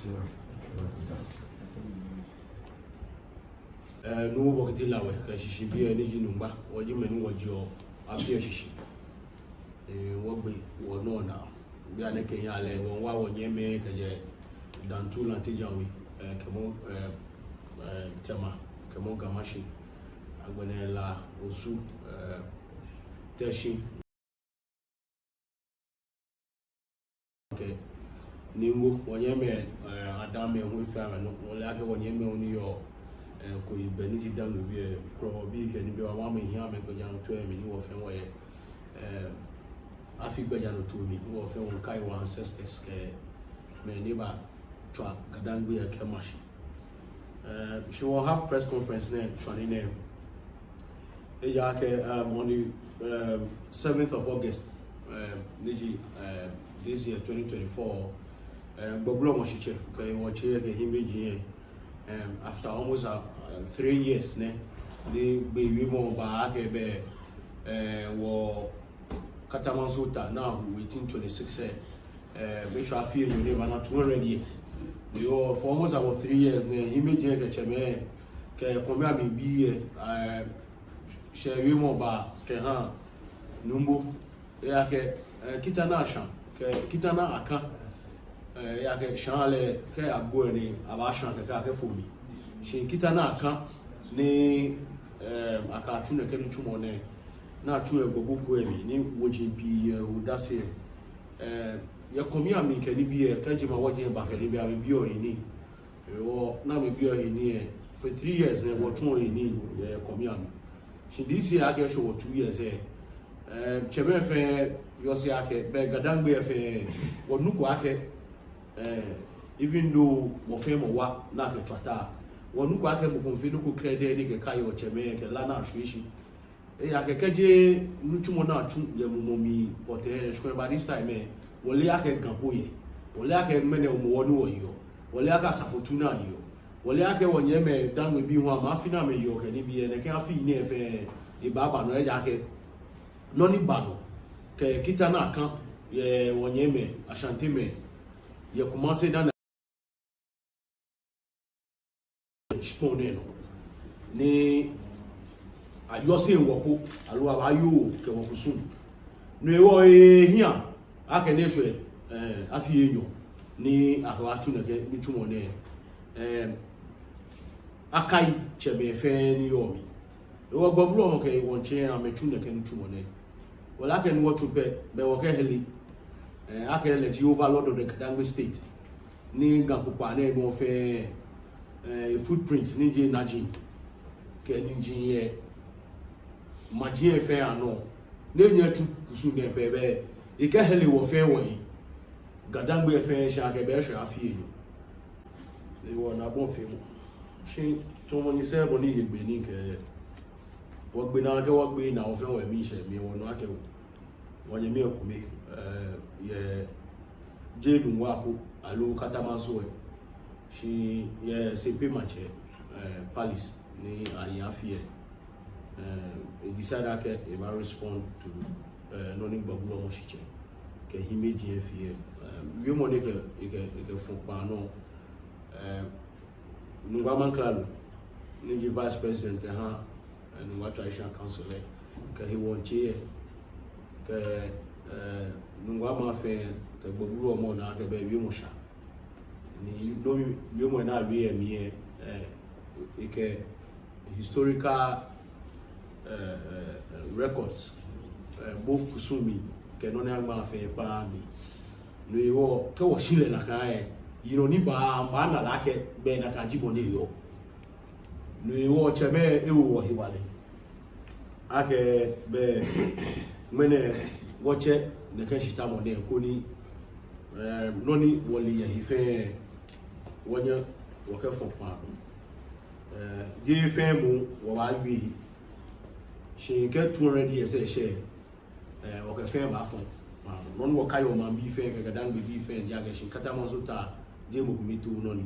No work till our she be a Nungua or you mean what your affair she what be or no now. We are making a lay one wow when you make a done two lantijawi, Camo Tema, Camo Gamashi, Aguanella, Osu, Teshi. Okay. Nungua, when you made Adam and we found no like when you made on your could benefit down to be a probably can be a woman here, make a young 12 minutes of away. I think Bajano to me, who of your Kaiwa ancestors, my neighbor truck, Gadangui, a Kamashi. She will have press conference name, Shani name. On the 7th of August, this year 2024, Boblo Moshiche, Watch after almost 3 years, the baby more back war Katamanso now within 26 make sure I feel you never not 200 years. We for almost about 3 years, immediately Chame, Komami be share we more ba Kehan Numbo, Kitana Sham, Kitana Aka. Yake Shale ke aboni abashan ke for me. She kitana aka ni aka tuna ke ntumo ne na atu egogo emi ni woje bi udase ya komi ami ke ni bi kajima woje ba ke ni bi ami bi o ni na me bi o ni for 3 years na wo tun o ni komi ami. She this year ake show 2 years chebe fe yo se ake be gadangbe fe wonuko ake even though mo fe mo wa na ke twata wonu kwa ke mo konfi no ko krede ni ke kai o cheme ke la na ahweshi ya ke keje nutumo na atu ye momomi but shwe ba this time wole ya ke gampo ye wole ya ke mene mo wonu wo yo wole ya ka safotu na yo wole ya ke wonye me dan we bi ho ma afi na me yo ke ni bi ne ke afi ni efe e baba no ya ke no ni ba no ke kita na kan ye wonye me ashanti me you commencé dans exponer ni ayose wopo alo abayo ke wokusun no ewo hia akene hwe afi enyo ni akawatu na ke ntumo ne akai chebe fe ni yomi ewo gboblo mo ke wonche ametu na ke ntumo ne wala ke ni wotu pe be wo ke heli akele the overlord of the Kadangwe state ni gampupa na no fe footprint ni je naji ke ni jinye maji fe ano na nya tu kusu ne bebe e ka hele wo fe won Kadangwe fe sha ke be hwe afie ni wo na bon fe mo shi to mo ni se bo ni yegbe ni ke wo gbe na ke wo gbe na wo fe wo mi se mi wo no ake wo nya mi okumi ye Nungua alo Katamanso she ye CP match Palace ni ayafie decide that he will respond to noning babulo moshiche ke himeji efie we mo ne ke fon pa no Nungua Mankralo ni vice president ke ha Nungua traditional council ke he won che ke Nungua ma fe ke babulo mo na ke be wi mo sha ni no wi mo na wi emi ke historical records both kusumi ke no na ma fe pa mi no yo ke wo shile na kan you know ni ba na la ke be na kan jibo ne yo no yo chebe ewo hiwale ake be mene woche ne kan shita mo ne ko ni no ni woli ya ife wonya wo ke fo pa je fe mu wo wa wi she get 200 years e share o ke fe ba fo non wo kayo ma bi fe ke gadan bi fe ya ke shin Katamanso ta je mo kumitu no ni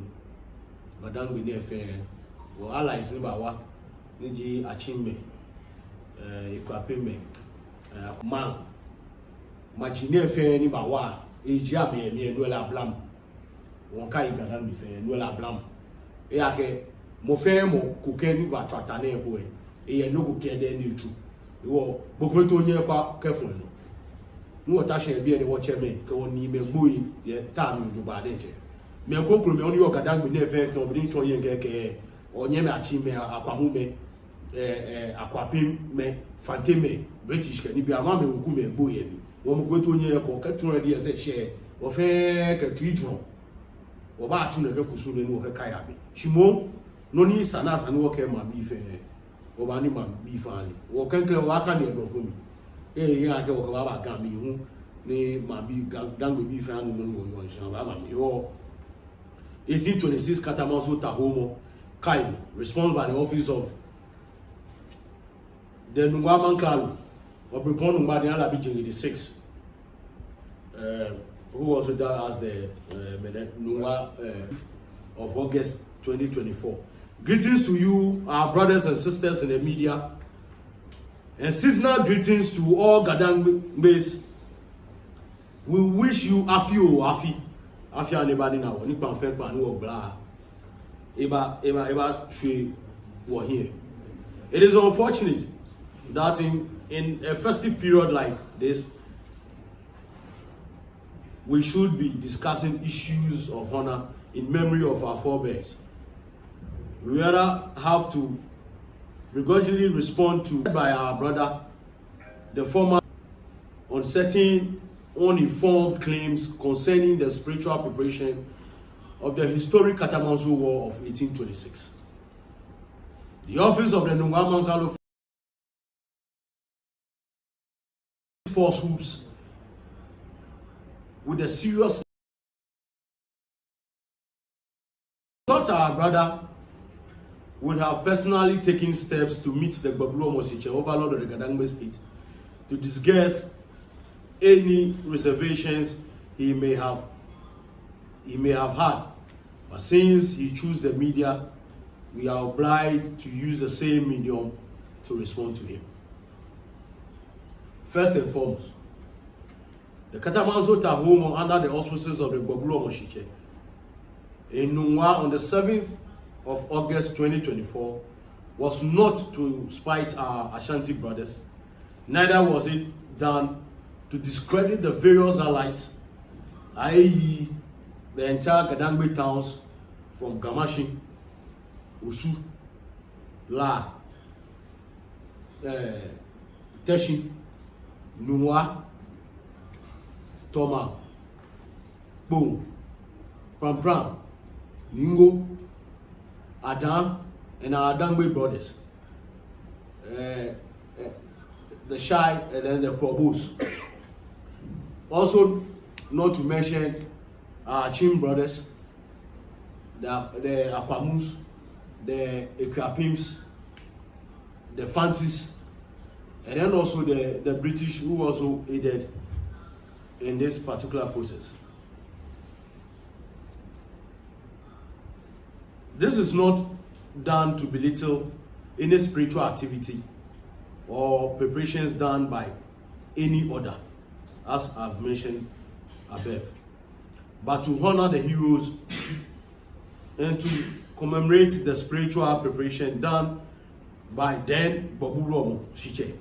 gadan bi ne fe wo allies ni ba wa ni ji achime ikapeme ma jine fe ni ba wa e ji ame mi enu la blam won kai gadan bi fe no la blam e ake mo fe mo ko ken ni wa trata na e ko e no ko ke de ni tu wo bokwe to nye kwa kefun no no ta she bi e wo cheme ke woni me gboyi ye ta mi ju ba de che me kokro me oni gadan bi na fe ke obin to ye ke onye me achi me akwamu me akwapim me fanteme British ke ni bi ama me ku me gboyi ni wo mo gbe to nye ko ke tun re de se she wo fe ke tuijo wo ba atu na ke kusu ne wo ke kaya be shimo no ni sana wo ke ma bi fe wo ba ni ma bi fa ni wo kan kle wa ka ni do fo mi ya ke wo ka ba ga mi hu ni ma bi dangbe bi fa ni no wo yo sha ba mi yo 1826 Katamanso ta Hoomɔ kai responsible by the office of the Nungua Mankralo or Bripon Nungua the Alabi the 6th who also died as the Nungua of August 2024. Greetings to you, our brothers and sisters in the media, and seasonal greetings to all Gadangbe's. We wish you afi anybody now. Ni pan fe pan wo bla. Eba tree were here. It is unfortunate that in a festive period like this, we should be discussing issues of honor in memory of our forebears. We rather have to begrudgingly respond to by our brother, the former, on certain uninformed claims concerning the spiritual preparation of the historic Katamanso War of 1826. The office of the Nungua Mankralo falsehoods with a serious thought our brother would have personally taken steps to meet the Hoomɔ overlord of the Gadangme state to disguise any reservations he may have had. But since he chose the media, we are obliged to use the same medium to respond to him. First and foremost, the Katamanso ta Hoomɔ under the auspices of the Hoomɔ in Nungua on the 7th of August 2024 was not to spite our Ashanti brothers, neither was it done to discredit the various allies, i.e. the entire Gadangbe towns from Gamashi, Usu, La, Teshi, Nungua, Toma, Boom, Pram, Ningo, Adam, and our Adangbe brothers. The Shai and then the Probos. Also, not to mention our Chim brothers, the Akwamus, the Ekrapims, the Fantis, and then also the British who also aided in this particular process. This is not done to belittle any spiritual activity or preparations done by any other, as I've mentioned above, but to honor the heroes and to commemorate the spiritual preparation done by then Hoomɔ Shiche,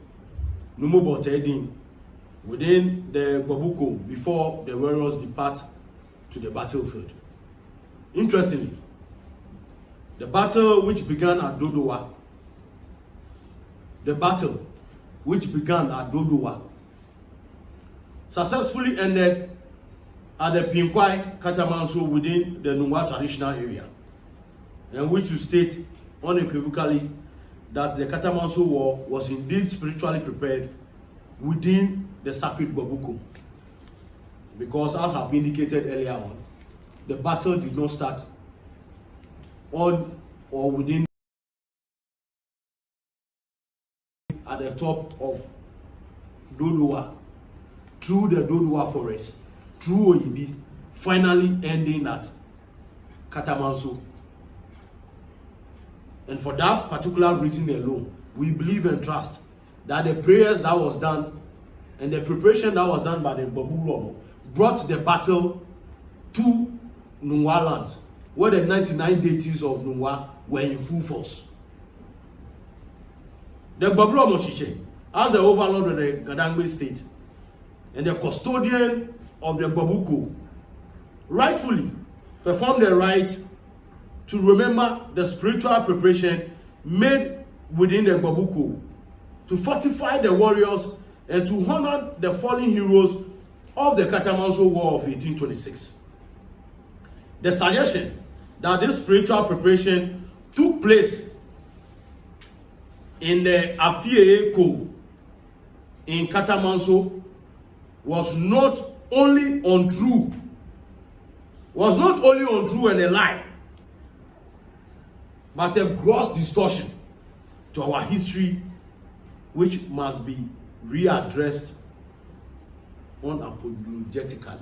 Numo Botedin, within the Babuko before the warriors depart to the battlefield. Interestingly, the battle which began at Dodowa successfully ended at the Pinkwai Katamanso within the Nungua traditional area, and which to state unequivocally that the Katamanso War was indeed spiritually prepared within the sacred Babuko. Because as I've indicated earlier on, the battle did not start on or within at the top of Dodowa, through the Dodowa forest, through Oyibi, finally ending at Katamanso. And for that particular reason alone, we believe and trust that the prayers that was done and the preparation that was done by the Hoomɔ brought the battle to Nungua lands, where the 99 deities of Nungua were in full force. The Gbablo Moshiche, as the overlord of the Gadangme state and the custodian of the Gbabuko, rightfully performed the rite to remember the spiritual preparation made within the Gbabuko, to fortify the warriors and to honor the fallen heroes of the Katamanso War of 1826. The suggestion that this spiritual preparation took place in the Afie Ko in Katamanso was not only untrue and a lie, but a gross distortion to our history, which must be readdressed unapologetically.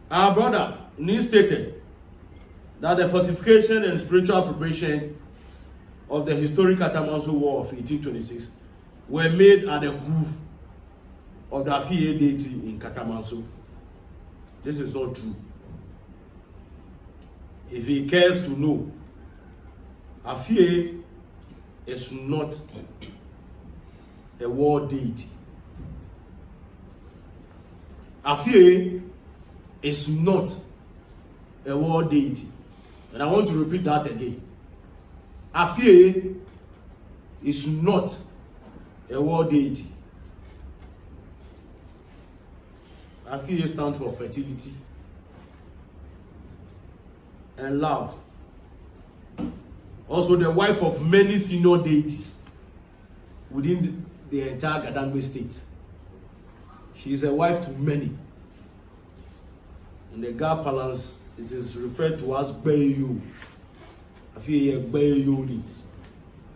Our brother Nin stated that the fortification and spiritual preparation of the historic Katamanso War of 1826 were made at the grove of the Afie deity in Katamanso. This is not true. If he cares to know, Afie is not a war deity. Afie is not a war deity. And I want to repeat that again. Afie is not a war deity. Afie stands for fertility and love. Also the wife of many senior deities within the entire Gadangme state. She is a wife to many. In the Ga Palance, it is referred to as Beyo. Afie Beyo ni.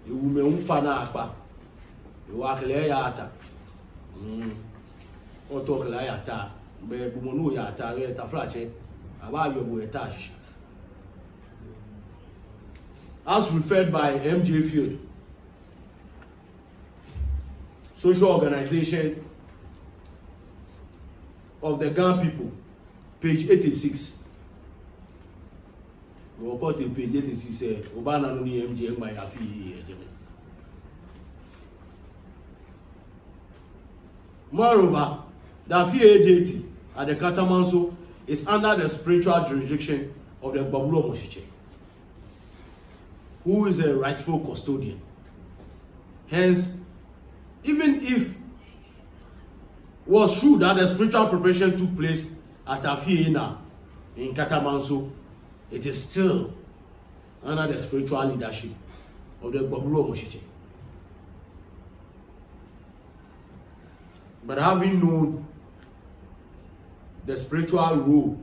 You may ufana akpa. You work yata. Oto yata. Be bumonu yata. We tafrache. Aba yobu etash. As referred by MJ Field, social organization of the Gan people, page 86. We will call the page 86. Obana no ni MJ my afi. Moreover, the Afie deity at the Katamanso is under the spiritual jurisdiction of the Gbablo Moshiche, who is a rightful custodian. Hence, even if it was true that the spiritual preparation took place at Afiena in Katamanso, it is still under the spiritual leadership of the Gbablo Moshiche. But having known the spiritual role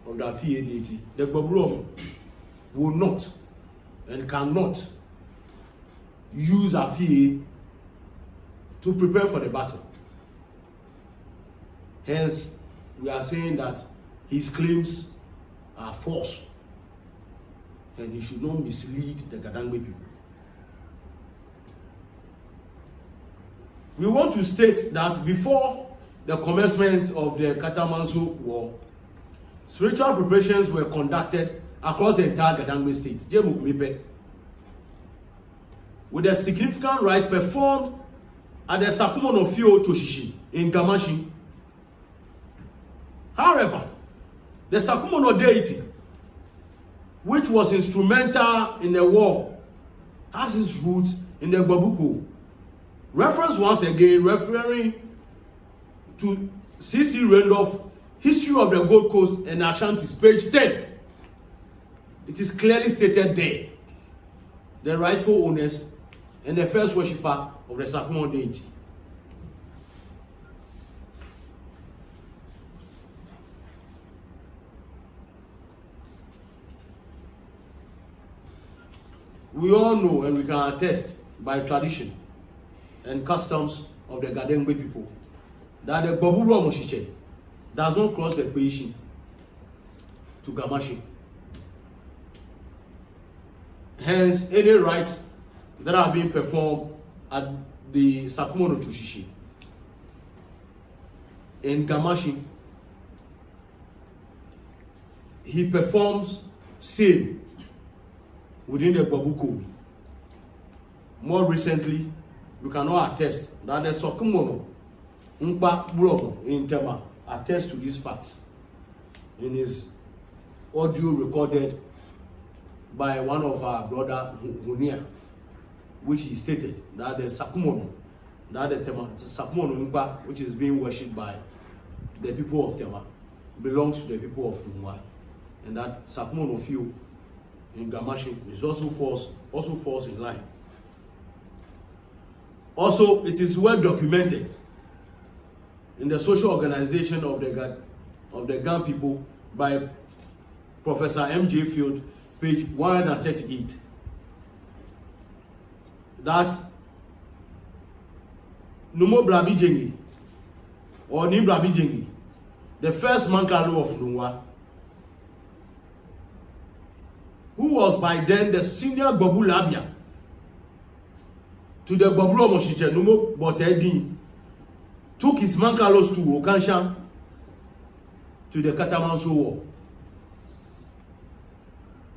of the Afie deity, the Gbablo will not and cannot use Afie to prepare for the battle. Hence, we are saying that his claims are false and he should not mislead the Gadangme people. We want to state that before the commencement of the Katamanso War, spiritual preparations were conducted across the entire Gadangme state, with a significant rite performed at the Sakumono Fio Choshishi in Gamashi. However, the Sakumono deity, which was instrumental in the war, has its roots in the Gbabuko. Reference once again, referring to C.C. Randolph, History of the Gold Coast and Ashantis, page 10. It is clearly stated there, the rightful owners and the first worshipper of the Sakumono deity. We all know and we can attest by tradition and customs of the Gadangme people that the Gbablo Moshiche does not cross the Kweishin to Gamashi. Hence, any rites that are being performed at the Sakumono Tushishi in Gamashi, he performs same within the Babuko. More recently, we cannot attest that the Sokumono Nkpa Bulomo in Tema attest to these facts in his audio recorded by one of our brother Hunia, which he stated that the Sakumono, that the Tema Sakumono Nkpa, which is being worshipped by the people of Tema, belongs to the people of Nungua, and that Sakumono Fiu in Gamashi is also falls in line. Also, it is well documented in the social organization of the Gan people by Professor M.J. Field, page 138, that Numo Blabijengi, or Nim Blabijengi, the first Mankralo of Nungua, who was by then the senior Babu Labia to the Babulo Moshiche Numo Botedi, took his Mankralos to Okansha to the Katamanso War.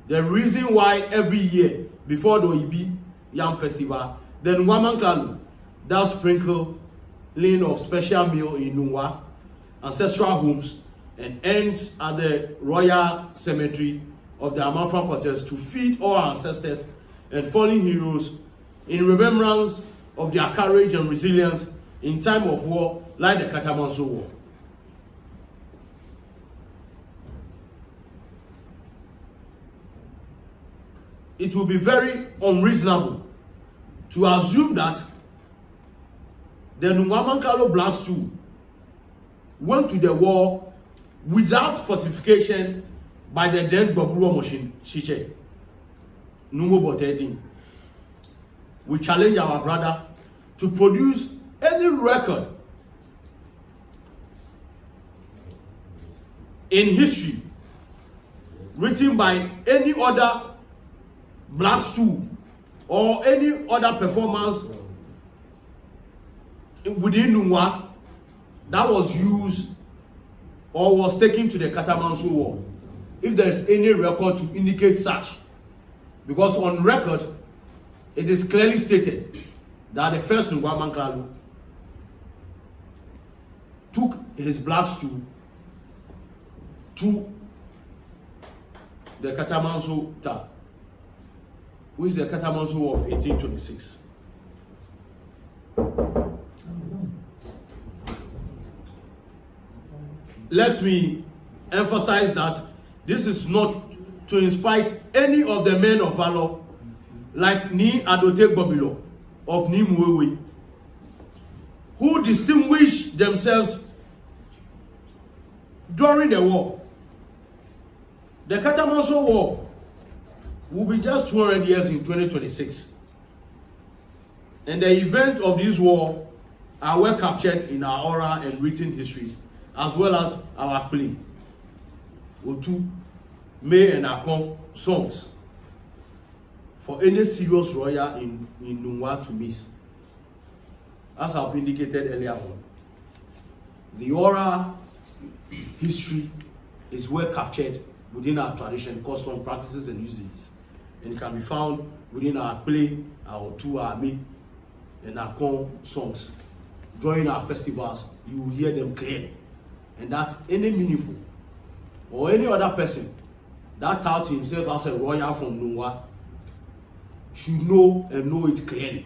The reason why every year before the Ibi Yam Festival, the Nungua Mankralo does sprinkling of special meal in Nungua ancestral homes and ends at the Royal Cemetery of the Amanfran quarters to feed all our ancestors and fallen heroes in remembrance of their courage and resilience in time of war, like the Katamanso War. It will be very unreasonable to assume that the Nungua Mankralo Blacks too went to the war without fortification by the then Babulo Moshin Shiche Numo Botedin. We challenge our brother to produce any record in history written by any other Black stew or any other performance within Nungua that was used or was taken to the Katamanso War. If there is any record to indicate such, because on record it is clearly stated that the first Nungua Mankralo took his black stew to the Katamanso Ta, which is the Katamanso War of 1826. Let me emphasize that this is not to inspire any of the men of valor like Ni Adote Bobilo of Ni Muewe, who distinguished themselves during the war. The Katamanso War will be just 200 years in 2026. And the event of this war are well captured in our oral and written histories, as well as our play. Otu, May and Akon songs for any serious royal in Nungua to miss. As I've indicated earlier on, the oral history is well captured within our tradition, custom, practices, and usages, and it can be found within our play, our Otu, our May, and Akon songs. During our festivals, you will hear them clearly, and that any meaningful or any other person that touts himself as a royal from Nungua should know and know it clearly,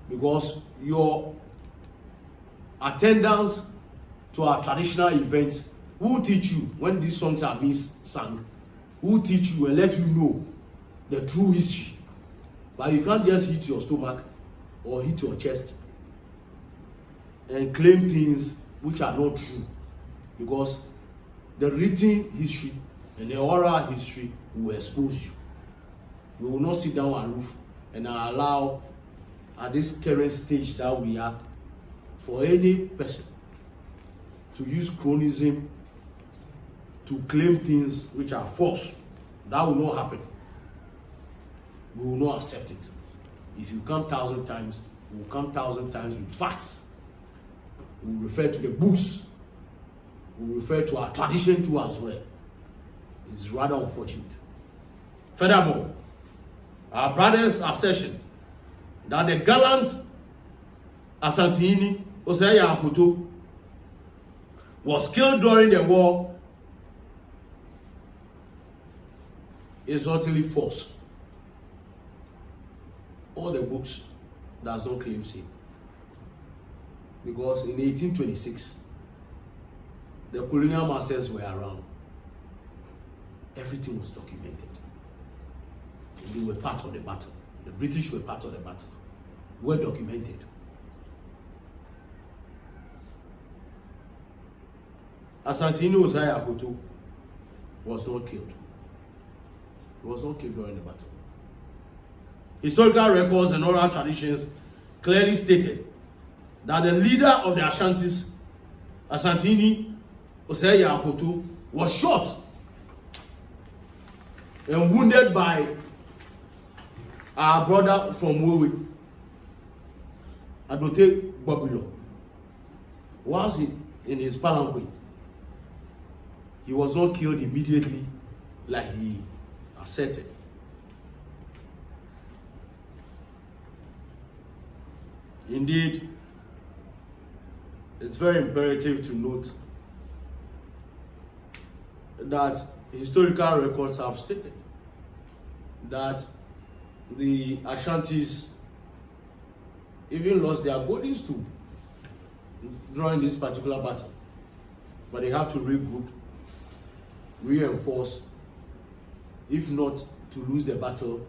because your attendance to our traditional events will teach you when these songs are being sung, will teach you and let you know the true history. But you can't just hit your stomach or hit your chest and claim things which are not true, because the written history and the oral history will expose you. We will not sit down aloof and allow, at this current stage that we are, for any person to use chronism to claim things which are false. That will not happen. We will not accept it. If you come 1,000 times, we will come 1,000 times with facts. We will refer to the books we refer to our tradition too as well. It's rather unfortunate. Furthermore, our brother's assertion that the gallant Asantini Oseya Akoto was killed during the war is utterly false. All the books does not claim same. Because in 1826, the colonial masters were around. Everything was documented. And they were part of the battle. The British were part of the battle. Were documented. Asantini Oseya Akoto was not killed. He was not killed during the battle. Historical records and oral traditions clearly stated that the leader of the Ashantis, Asantini Oseya Akoto, was shot and wounded by our brother from Wowe, Adote Babilo. Whilst in his palanquin, he was not killed immediately like he asserted. Indeed, it's very imperative to note that historical records have stated that the Ashantis even lost their golden stool during this particular battle. But they have to regroup, reinforce, if not to lose the battle,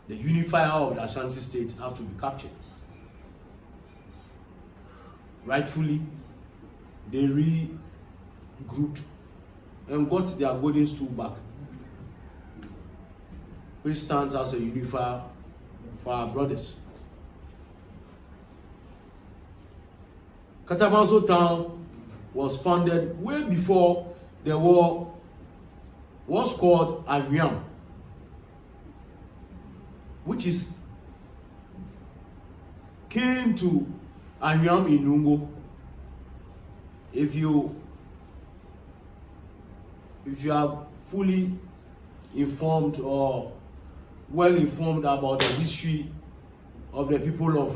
the unifier of the Ashanti state have to be captured. Rightfully, they regrouped and got their golden stool back, which stands as a unifier for our brothers. Katamanso town was founded way before the war was called Aviam, which is came to Aviam in Nungua. If you are fully informed or well informed about the history of the people of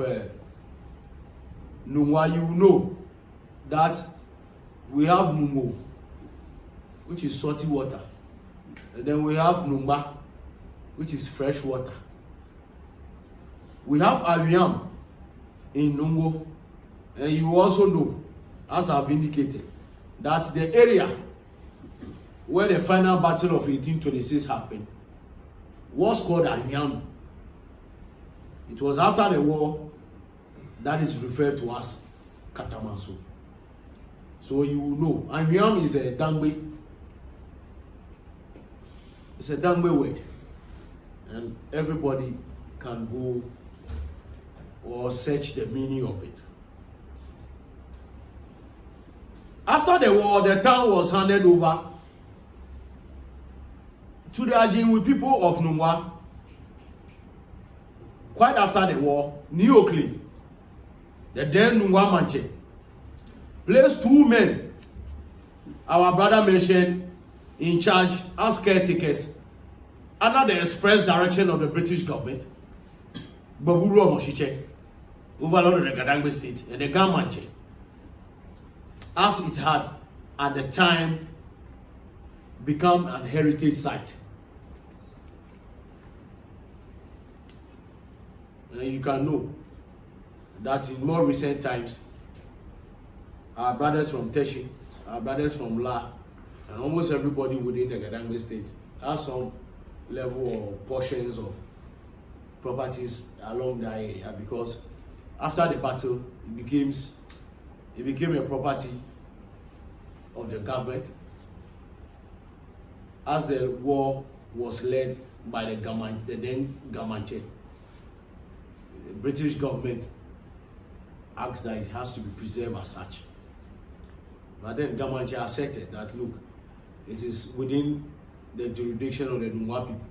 Nungua, you know that we have Hoomɔ, which is salty water, and then we have Nungua, which is fresh water. We have Aviam in Nungua, and you also know, as I've indicated, that the area where the final battle of 1826 happened was called Aviam. It was after the war that is referred to as Katamanso. So you will know, Aviam is a Dangbe. It's a Dangbe word, and everybody can go or search the meaning of it. After the war, the town was handed over to the Ajinwi people of Nungua. Quite after the war, Neocli, the then Nungua Manche, placed two men, our brother mentioned, in charge as caretakers under the express direction of the British government, Baburu Moshiche, overlord of the Gadangbe state, and the Gamanche, as it had at the time become an heritage site. And you can know that in more recent times, our brothers from Teshi, our brothers from La, and almost everybody within the Gadangbe state have some level or portions of properties along that area, because after the battle, it became a property of the government, as the war was led by the then Gamanche. The British government asked that it has to be preserved as such. But then Gamanche asserted that, look, it is within the jurisdiction of the Nungua people,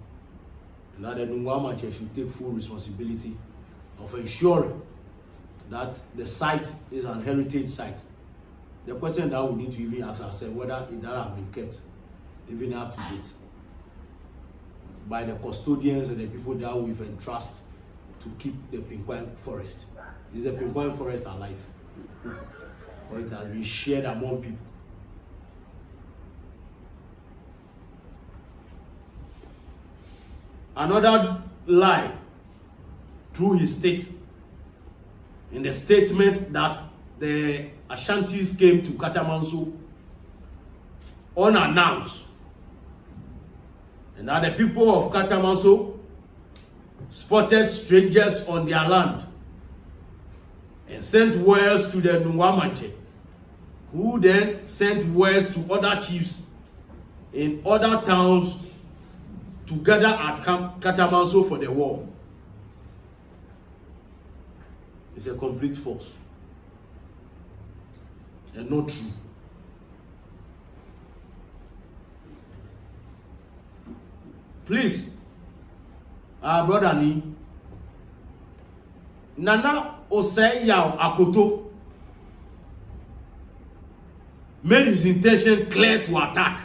and that the Nungua Manche should take full responsibility of ensuring that the site is an heritage site the question that we need to even ask ourselves whether that have been kept even up to date by the custodians and the people that we've entrusted to keep the Pinkwang forest. Is the Pinkwang forest alive? Or it has been shared among people? Another lie through his state in the statement that the Ashantis came to Katamanso unannounced, and that the people of Katamanso spotted strangers on their land and sent words to the Nungua, who then sent words to other chiefs in other towns to gather at Katamanso for the war. It's a complete false and not true. Please, our brother Ni, Nana Osei Yao Akoto made his intention clear to attack,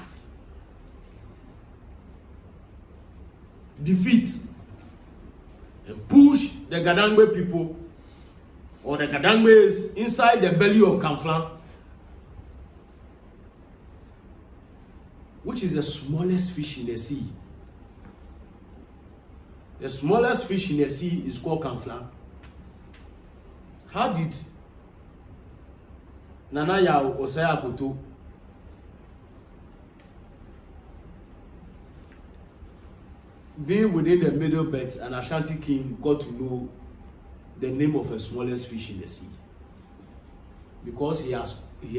defeat, and push the Gadangbe people or the Kadangbes inside the belly of Kamflan, which is the smallest fish in the sea. The smallest fish in the sea is called Kamflan. How did Nana Yao Osei Akoto being within the middle belt and Ashanti king got to know the name of the smallest fish in the sea? Because he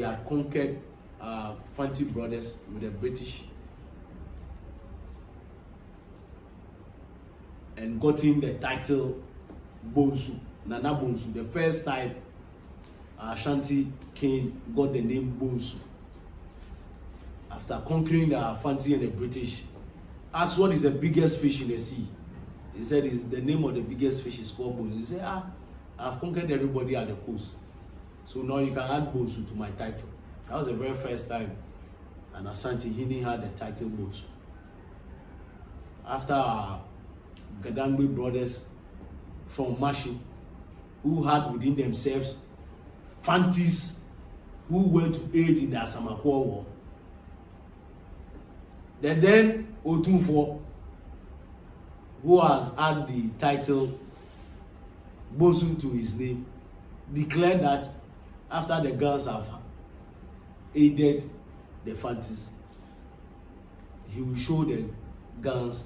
had conquered Fanti brothers with the British and gotten the title Bonsu, Nana Bonsu. The first time Ashanti king got the name Bonsu after conquering the Fanti and the British. Asked what is the biggest fish in the sea. He said the name of the biggest fish is called Bonsu. He said, I've conquered everybody at the coast, so now you can add Bonsu to my title. That was the very first time and Ashanti Hini had the title Bonsu. After our Gadangbe brothers from Mashi, who had within themselves Fantis who went to aid in the Asamakwa War. Then Otunfo, who has had the title Bonsu to his name, declared that after the girls have aided the Fantis, he will show the guns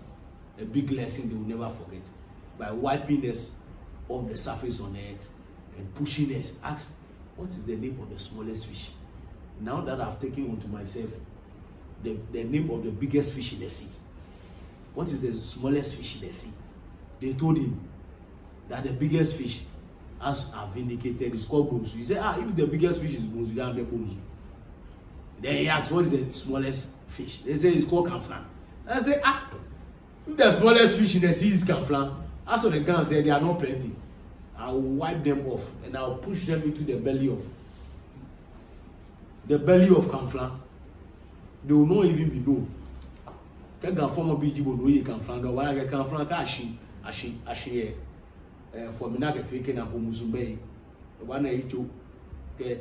a big lesson they will never forget by wiping us off the surface on the earth and pushing us. Ask, what is the name of the smallest fish? Now that I've taken onto myself the name of the biggest fish in the sea, what is the smallest fish in the sea? They told him that the biggest fish, as I've indicated, is called Bonsu. He said, if the biggest fish is Bonsu, then the Bonsu. Then he asked, what is the smallest fish? They say it's called Kamflan. I said, if the smallest fish in the sea is Kamflan, as what the guns said, they are not plenty. I will wipe them off and I will push them into the belly of Kamflan. They will not even be known. Can form a BG no you Kamflan, or when I get Kamflan, Ashi, for me not a fake and a Pomuzumbe, one I took a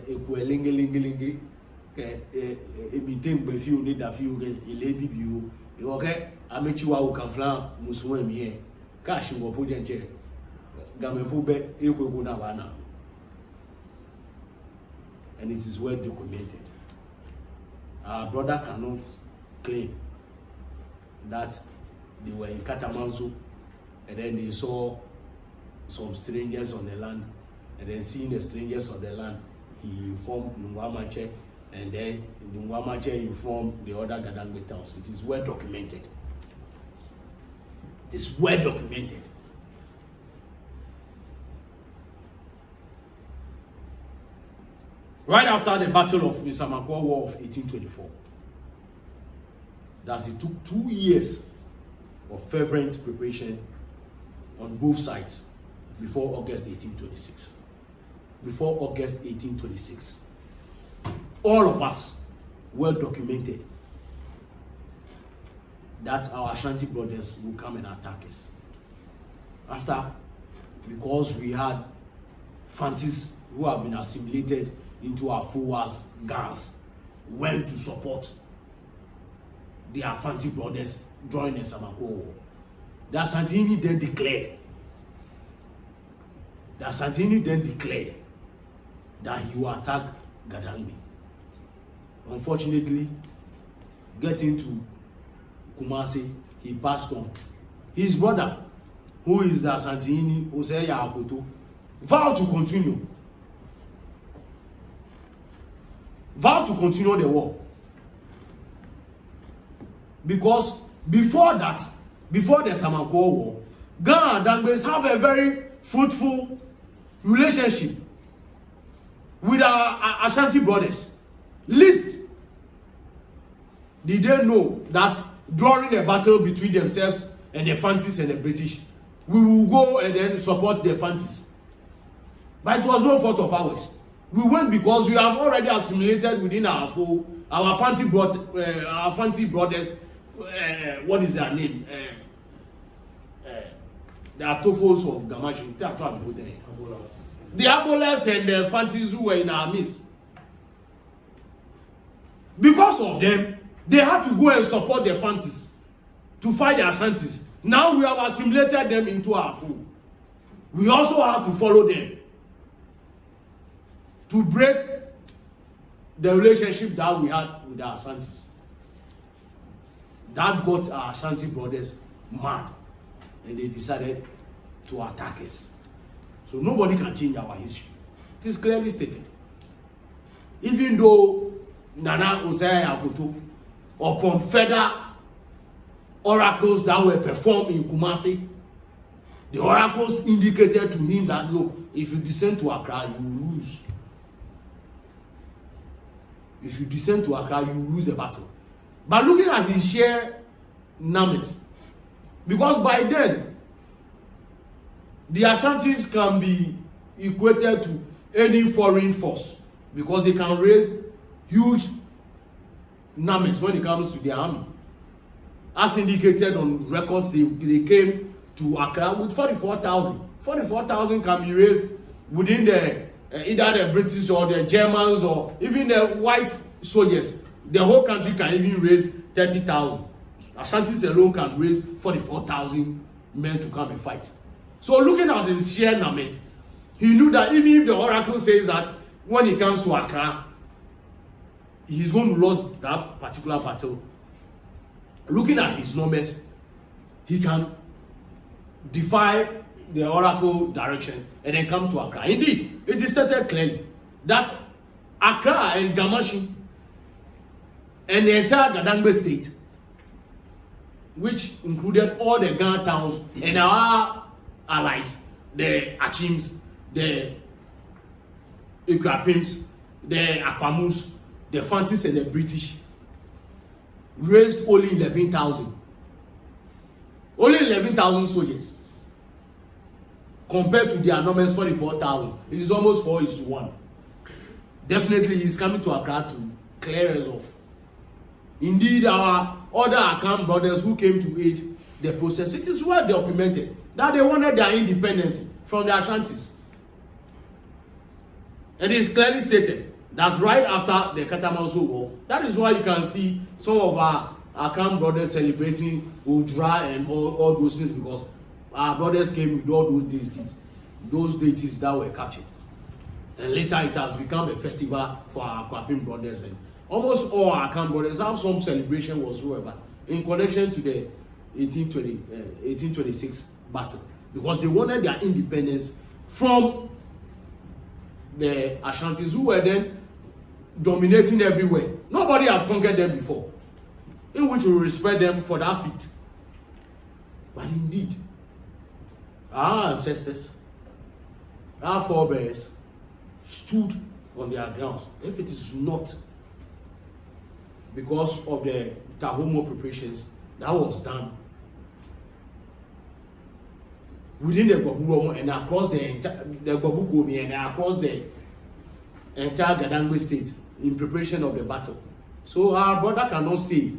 meeting with you, need a few lady view. Okay, I met you out Kamflan, Muswim here. Cash will put in chair. Gamepube, Equibuna, and it is well documented. Our brother cannot claim that they were in Katamanso and then they saw some strangers on the land, and then seeing the strangers on the land, he informed Nungua, and then Nungua informed the other Gadangbe towns. It is well documented. It is well documented. Right after the Battle of Asamakwa War of 1824, thus it took 2 years of fervent preparation on both sides before August 1826. Before August 1826. all of us well documented that our Ashanti brothers will come and attack us. Because we had Fantis who have been assimilated into our Fuwas gangs, went to support the Ashanti brothers joining the Samanko War. The Asantini then declared that he will attack Gadangme. Unfortunately, getting to Kumasi, he passed on. His brother, who is the Asantini Oseya Akoto, vowed to continue the war. Because before the Samanko War, Ghana and Dangbes have a very fruitful relationship with our Ashanti brothers. Least did they know that during a battle between themselves and the Fantis and the British, we will go and then support the Fantis. But it was no fault of ours. We went because we have already assimilated within our Fanti brothers. What is their name? The Atofos of Gamashi. The Abolas and the Fantis who were in our midst. Because of them, they had to go and support the Fantis to fight the Ashantis. Now we have assimilated them into our fold. We also have to follow them to break the relationship that we had with the Ashantis. That got our Ashanti brothers mad, and they decided to attack us. So nobody can change our history. It is clearly stated. Even though Nana Oseya Akoto, upon further oracles that were performed in Kumasi, the oracles indicated to him that, look, if you descend to Accra, you will lose. If you descend to Accra, you will lose the battle. But looking at his sheer numbers, because by then, the Ashantis can be equated to any foreign force because they can raise huge numbers when it comes to their army. As indicated on records, they came to Accra with 44,000. 44,000 can be raised within the either the British or the Germans or even the white soldiers. The whole country can even raise 30,000. Ashantis alone can raise 44,000 men to come and fight. So looking at his sheer numbers, he knew that even if the oracle says that when he comes to Accra, he's going to lose that particular battle. Looking at his numbers, he can defy the oracle direction and then come to Accra. Indeed, it is stated clearly that Accra and Gamashi and the entire Gadangme state, which included all the Ghana towns and our allies, the Achims, the Equapims, the Akwamus, the Fantis and the British, raised only 11,000. Only 11,000 soldiers. Compared to their numbers 44,000. It is almost 4:1. Definitely he is coming to Accra to clear us off. Indeed, our other Akan brothers who came to aid the process, it is well documented that they wanted their independence from the Ashantis. And it is clearly stated that right after the Katamanso War, that is why you can see some of our Akan brothers celebrating Udra and all those things, because our brothers came with all those deities that were captured. And later it has become a festival for our Kwapim brothers, and almost all our Akan brothers have some celebration whatsoever in connection to the 1826 battle, because they wanted their independence from the Ashantis, who were then dominating everywhere. Nobody have conquered them before, in which we respect them for that feat. But indeed, our ancestors, our forebears, stood on their grounds. If it is not because of the Hoomɔ preparations that was done within the Gbabu and across the entire Gbabu and across the entire Gadangme state, in preparation of the battle. So our brother cannot say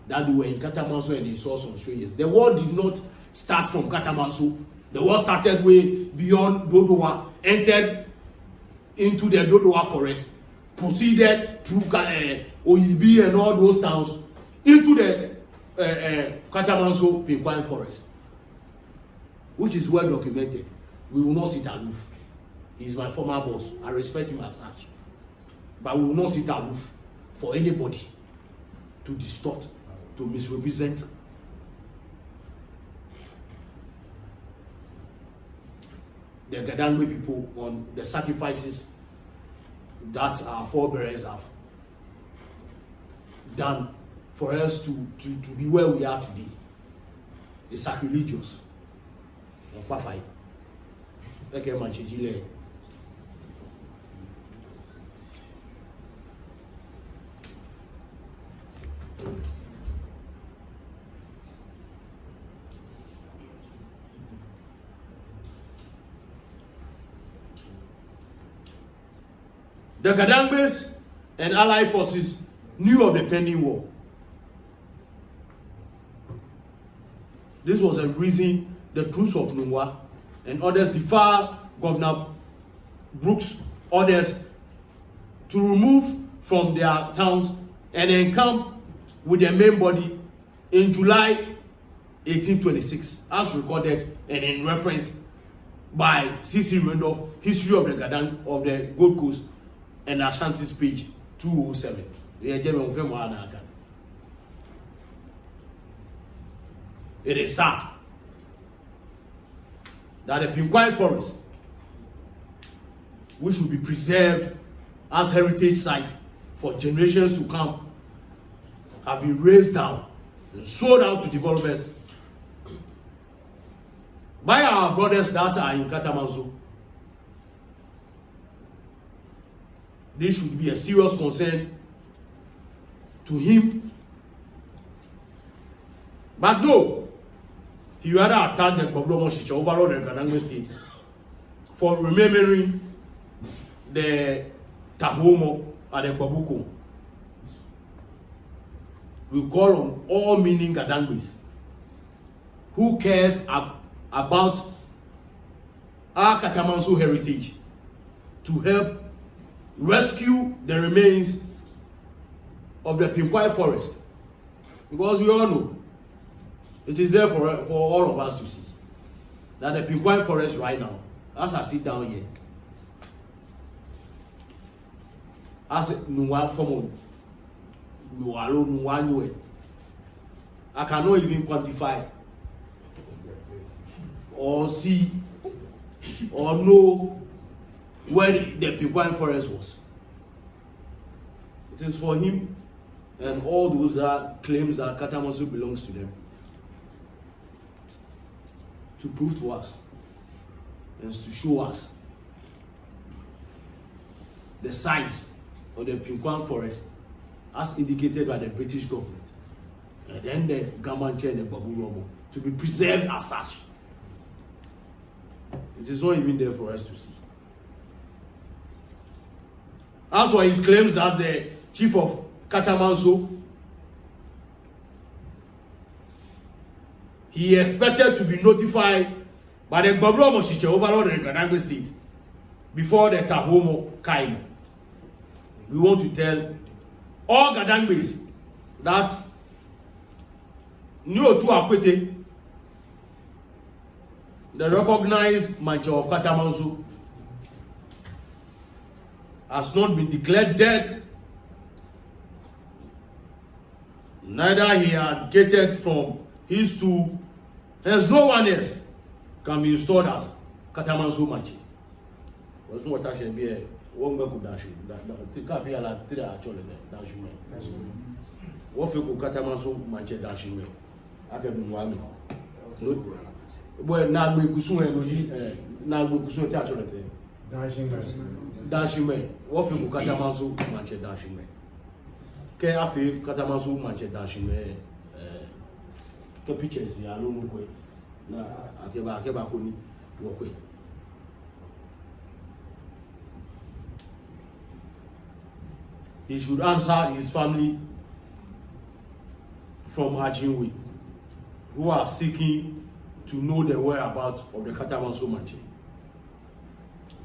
that they were in Katamanso and they saw some strangers. The war did not start from Katamanso. The war started way beyond Dodowa, entered into the Dodowa forest, proceeded through Oyibi and all those towns into the Katamanso Pinkwine forest, which is well documented. We will not sit aloof. He's my former boss. I respect him as such. But we will not sit aloof for anybody to distort, to misrepresent. The Gadangwe people on the sacrifices that our forebears have done for us to be where we are today. It's sacrilegious. The Gadangmes and allied forces knew of the pending war. This was a reason the troops of Nungua and others defied Governor Brooks' orders to remove from their towns and encamp with their main body in July 1826, as recorded and in reference by C.C. Randolph, History of the Gadang of the Gold Coast and Ashanti's page 207. It is sad that the Pinkwine forest, which should be preserved as heritage site for generations to come, have been razed down and sold out to developers by our brothers that are in Katamanso. This should be a serious concern to him. But no, he rather attacked the Hoomɔ overall the Gadangme state for remembering the Hoomɔ at the Babuko. We call on all meaning Gadangmes who cares about our Katamanso heritage to help rescue the remains of the Pinkwine forest, because we all know it is there for all of us to see that the Pinkwine forest right now, as I sit down here, as Nungua form Nungua, I cannot even quantify or see or know where the Pinkwine forest was. It is for him and all those that claims that Katamanso belongs to them to prove to us and to show us the size of the Pinkwine forest as indicated by the British government, and then the Gamanche and the Baburomo to be preserved as such. It is not even there for us to see. That's why he claims that the chief of Katamanso, he expected to be notified by the Baburomo overall the Gadangme state before the Hoomɔ came. We want to tell all Gadangmes that Nio to Akwete, the recognized Mancha of Katamanso, has not been declared dead. Neither he abdicated from his two, hence no one else can be installed as Katamanso Mancha. What's what I should be a one could dash the cafe a la three actually dashing me. What you could Katamanso Mancha dashing me? I can be one. Well, now we could soon now we could soon touch on it. Dashing me. What you could Katamanso Mancha dashing me? Ke afi Katamanso Mancha dashing me. Ke pictures ya lo mu na akeba ko ni wo ko. he should answer his family from Ajinwe, who are seeking to know the whereabouts of the Katamanso Manche.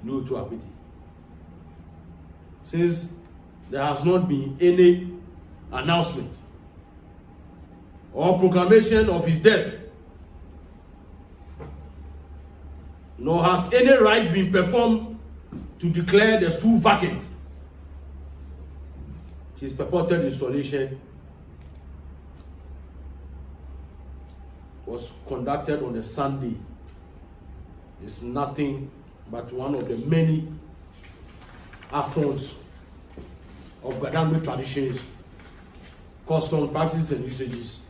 No to appeal. Since there has not been any announcement or proclamation of his death, nor has any right been performed to declare the stool vacant, his purported installation was conducted on a Sunday. It's nothing but one of the many affronts of Gadangbe traditions, custom practices and usages,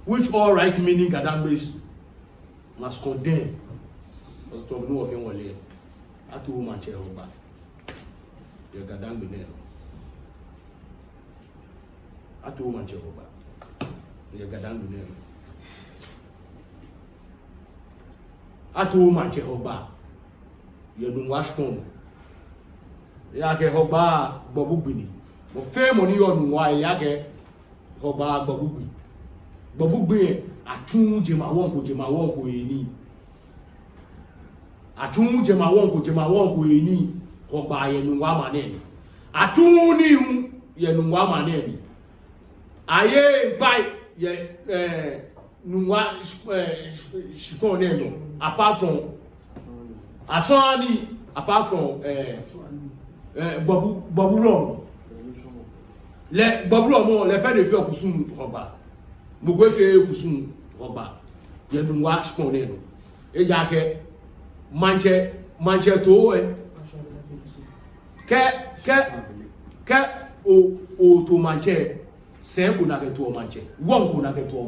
which all right-meaning Gadangbes must condemn. Because to know of him, I to woman chair over. You're Gadangbe now. I to woman chair over. You're Gadangbe now. I to woman chair over. You're Nungua stone. Yake hoba babubini. Mo fe money on Nungua yake hoba babubini. Babubini atun jema wonko eni. Atun jema wonko eni hoba ye Nungua maneni. Atun ni ye Nungua maneni. Aye by ye Nungua shikone apart from Aswani, apart from Babulon, le Babulon, le père de faire Kusum Roba, Mugwefe Kusum Roba, Yadunwa Sponeno, et Yake Manche to o to manche, c'est pour n'a que to manche, one pour n'a que to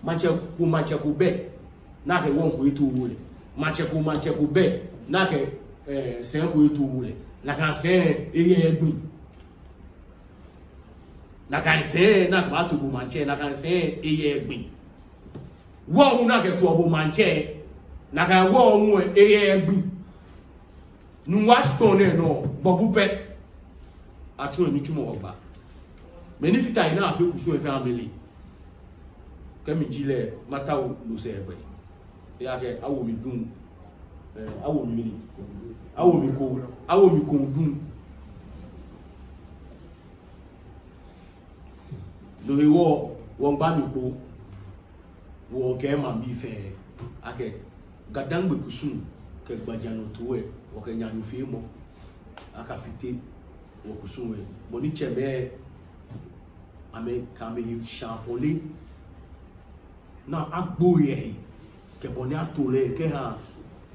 manche ku be, n'a que one ku to wole. Mancheku be na ke sen ko etu wule na kan sen eye egbin na kan sen na ka to bu manche na kan sen eye egbin wo hu na ke to bu manche na kan wo hu eye egbin nu wa stone no bobu pe atu eni tumo ogba meni fita ina afi kusu e family kemi jile matawo lo se egbe yake awo mi dun awo mi ko dun lo hewo won ba mi po wo ke ma bi fe ake Gadangbe kusun ke gbajano towe wo ke nyanu fe mo aka fite wo kusun we boni chebe ame kambe shafole na agboye ke boni atole ke ha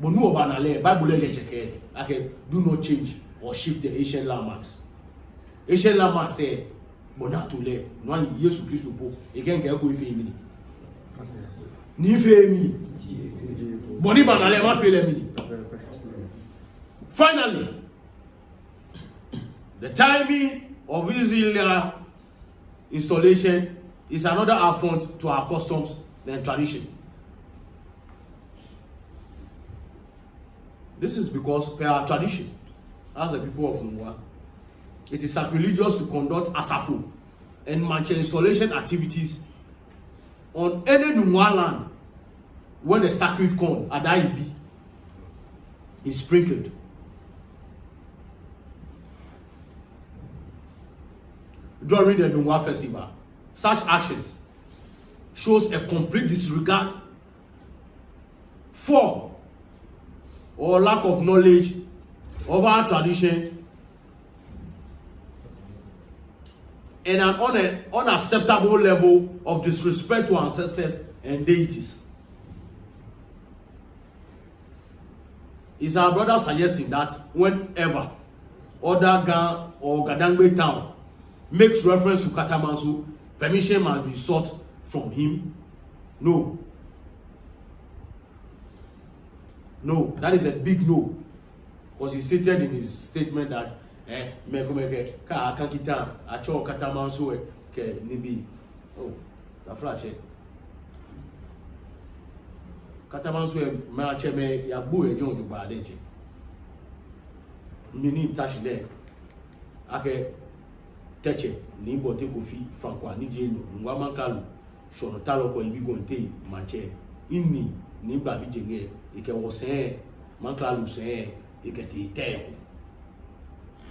bonu obanale bible le cheke ake do not change or shift the ancient landmarks. Ancient landmarks say boni atole no an Yesu Kristo po eken ke ko ife mi ni fe mi boni banale ma fe le mi. Finally, the timing of Israel installation is another affront to our customs and tradition. This is because per our tradition, as a people of Nungua, it is sacrilegious to conduct asafo and manche installation activities on any Nungua land when the sacred corn adaibi is sprinkled. During the Nungua festival, such actions shows a complete disregard for or lack of knowledge of our tradition and an unacceptable level of disrespect to ancestors and deities. Is our brother suggesting that whenever other Gan or Gadangbe town makes reference to Katamanso, permission must be sought from him? No. No, that is a big no. Because he stated in his statement that Katamanso ke nibi. Oh, the flash. Katamanso me yabu e jonjo ba denche. mini touch there ake teche ni bote kofi Francois ni jeno Nungua Mankralo shono talo ko ibi gonte manche inni ni bla bi jenge ike wo se Mankralo se ike ti te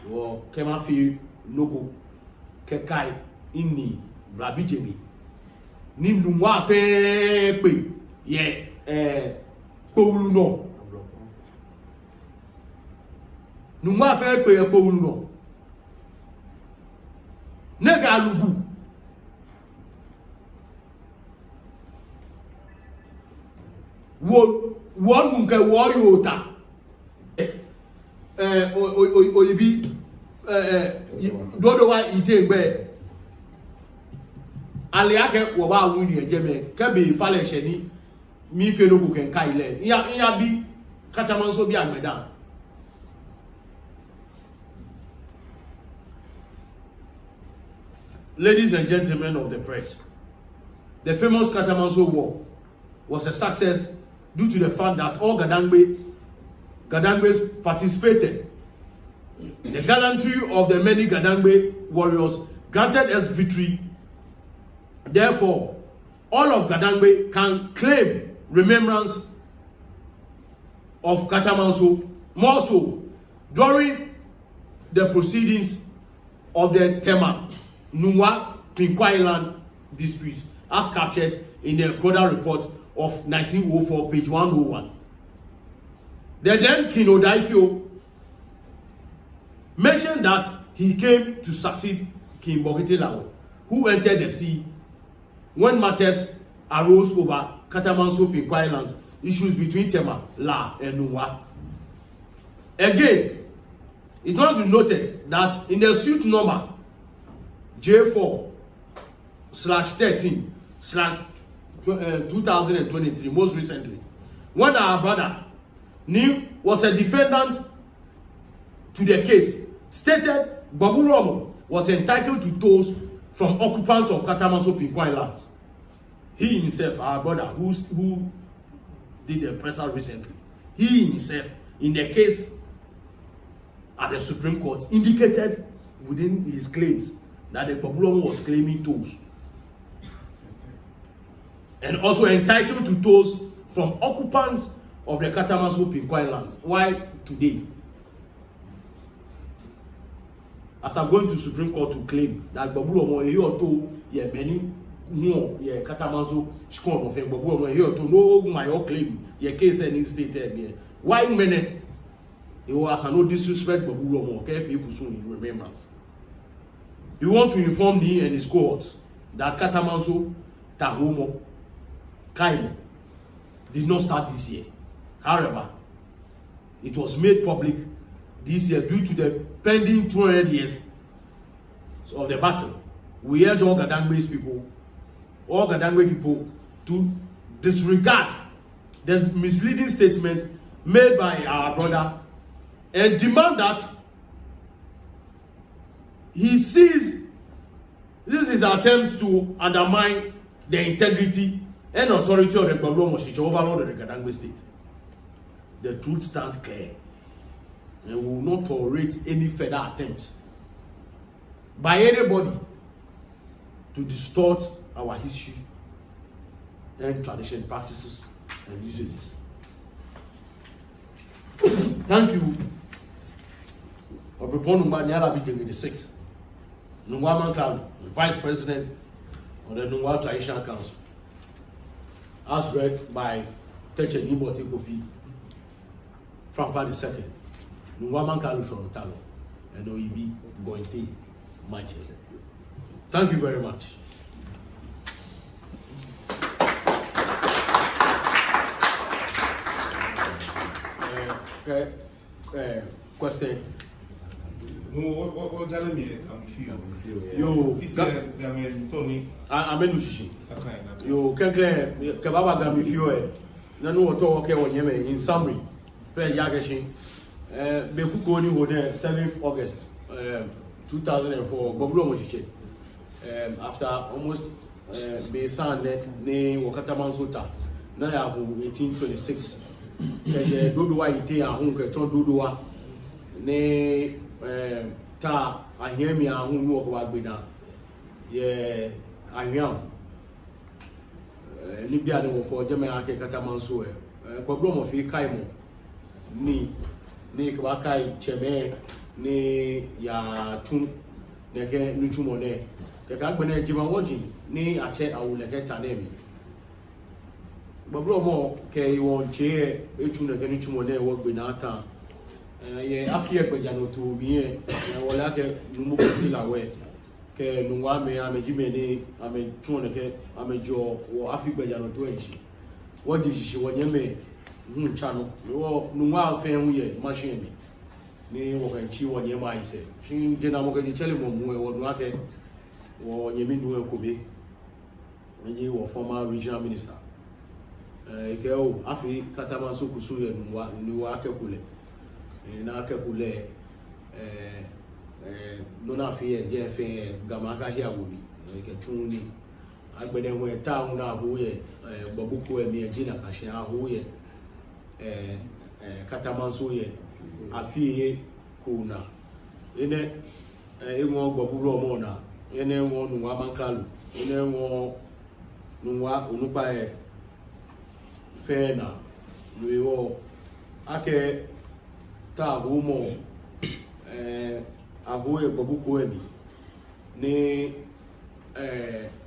wo kema fi noko ke kai inni bla bi jenge ni Nungua fe pe ye powulu no Nungua fe pe powulu no nega lugu wo nunke wo yota oyibi dodo wa itegbe ale ake wo ba wuni ejeme ke be fale sheni mi fe no ko ken kai le ya bi Katamanso bi agbeda. Ladies and gentlemen of the press, the famous Katamanso War was a success due to the fact that all Gadangbe's participated. The gallantry of the many Gadangbe warriors granted us victory. Therefore, all of Gadangbe can claim remembrance of Katamanso, more so during the proceedings of the Tema Nungua Pinkwailand disputes as captured in the Koda report of 1904, page 101. The then King Odaifio mentioned that he came to succeed King Bokete Lawe, who entered the sea when matters arose over Katamanso Pinkwailand issues between Tema, La, and Nungua. Again, it must be noted that in the suit number J4/13/2023, most recently, when our brother Nim was a defendant to the case, stated Babulomo was entitled to tolls from occupants of Katamanso Pinkwailand. He himself, our brother, who did the presser recently, he himself, in the case at the Supreme Court, indicated within his claims that the Babulomo was claiming tolls and also entitled to tolls from occupants of the Katamanso Pinkwailand. Why today, after going to Supreme Court to claim that Babulomo many no Katamanso scorn of Babulomo no my claim case any stated why many it was no disrespect Babulomo if you could soon remembrance. We want to inform me and his cohorts that Katamanso, Hoomɔ, Kaimo did not start this year. However, it was made public this year due to the pending 200 years of the battle. We urge all Gadangbe people to disregard the misleading statement made by our brother and demand that he sees this is an attempt to undermine the integrity and authority of the Babulomo overlord of the Gadangbe state. The truth stands clear, and we will not tolerate any further attempts by anybody to distort our history and tradition, practices, and usages. Thank you. The 6th. Nungua Mankralo, Vice President of the Nungua Traditional Council, as read by Teche Nibote Kofi, Francois II, Nungua Mankralo Shorotalo, and OEB Gointe Manchester. Thank you very much. Question. What telling me I'm feel. Yo, Tony. I'm in Ushishi. Yo, Kankle, Kababa Gami Fio, Nanu Oto in summary, Pay Yagashin, Bekukoni were there 7th August 2004, Babulomo Mochiche. After almost Besan net, ne Katamanso ta, Naya 1826. Dodoa ite a home, Dodoa. ne ta ahia mi ahu no ko agbena ye ahia ni bia de wo fo jeme ake Katamanso problem of kai mo ni ka kai cheme ni ya tun ne ke nu tumo ne ke ka gbena jima woji ni ache awule ke tanemi bablo mo ke won che etu ne ke nu tumo ne wo gbena ata ye afie gbeja no to biye wala ke numu ko tilawe ke Nungua me amejime ni ametun ne ke amejo wo afi gbeja no to enchi wo di shishi wo nyeme chano wo Nungua fe hu ye machine ni wo kan chi wo nyema ise shin je na mo ke chele mo mu wo nu ake wo nyemi nu ko be ni wo former regional minister ke o afi Katamanso kusu ye Nungua ake kule na ake kule nona fi je fe gama ka hia woni ke tuni agbede ho ta hu na ho ye gbobuko emi eji na ka hia ho ye Katamanso ye afie kuna ene enwo gboburo mo na ene enwo Nungua Mankralo ene enwo Nungua onupa fe na nuwo ake ta Hoomɔ ahoye gbobuko emi ni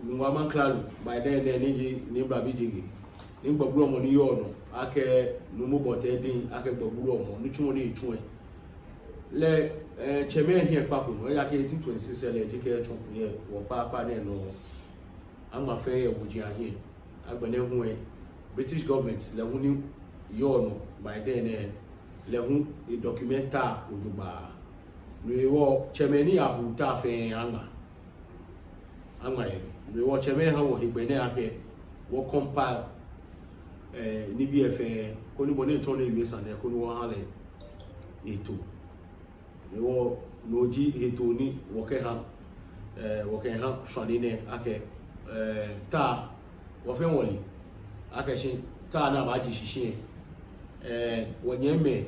Nungua Mankralo by then ni bra bijigi ni gboburo mo ni yo no ake numu bote din ake gboburo mo ni tumo ni itun le cheme hie papo no ya ke 1826 le dike tun ye wo papa ne no ama fe ye buji ahie agbene hu British government le hu ni yo no by then le hu e documenta ojuba le wo cheme ni ahuta fe anga ye le wo cheme ha wo higbene ake wo compile ni BF ko ni bone ton le USA ne ko ni wo ha le eto le wo noji eto ni wo ke ha shwani ne ake ta wo fe woli ake shin ta na ba ji shishin wo nyeme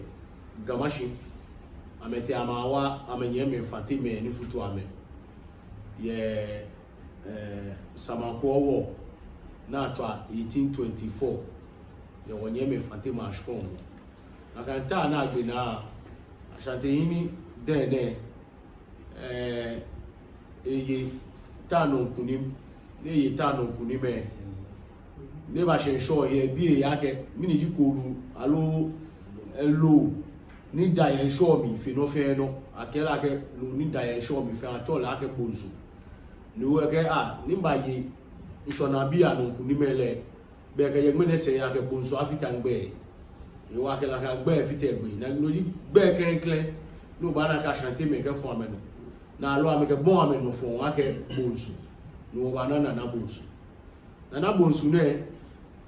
gamashi amete amawa amenyeme Fatime ni futu ame ye samanko na atwa 1824 ye wonyeme Fatima ashkon akanta na agbena ashante yini dene eye tano kunim ne ye tano kunime ne ba shensho ye bi yake mini jikoru alo elo ni da yen show mi fi no fe no akela ke lo ni da yen show mi fe atol ake bonsu ni we ke ni ba ye nshona bi anu kunimele be ke ye gbene se ya ke bonsu afita ngbe ni wa ke la ka gbe fite gbe na lo di gbe ke nkle no ba na ka chanter me ke fo ameno na lo ame ke bon ameno fo ake bonsu ni wo ba na bonsu na bonsu ne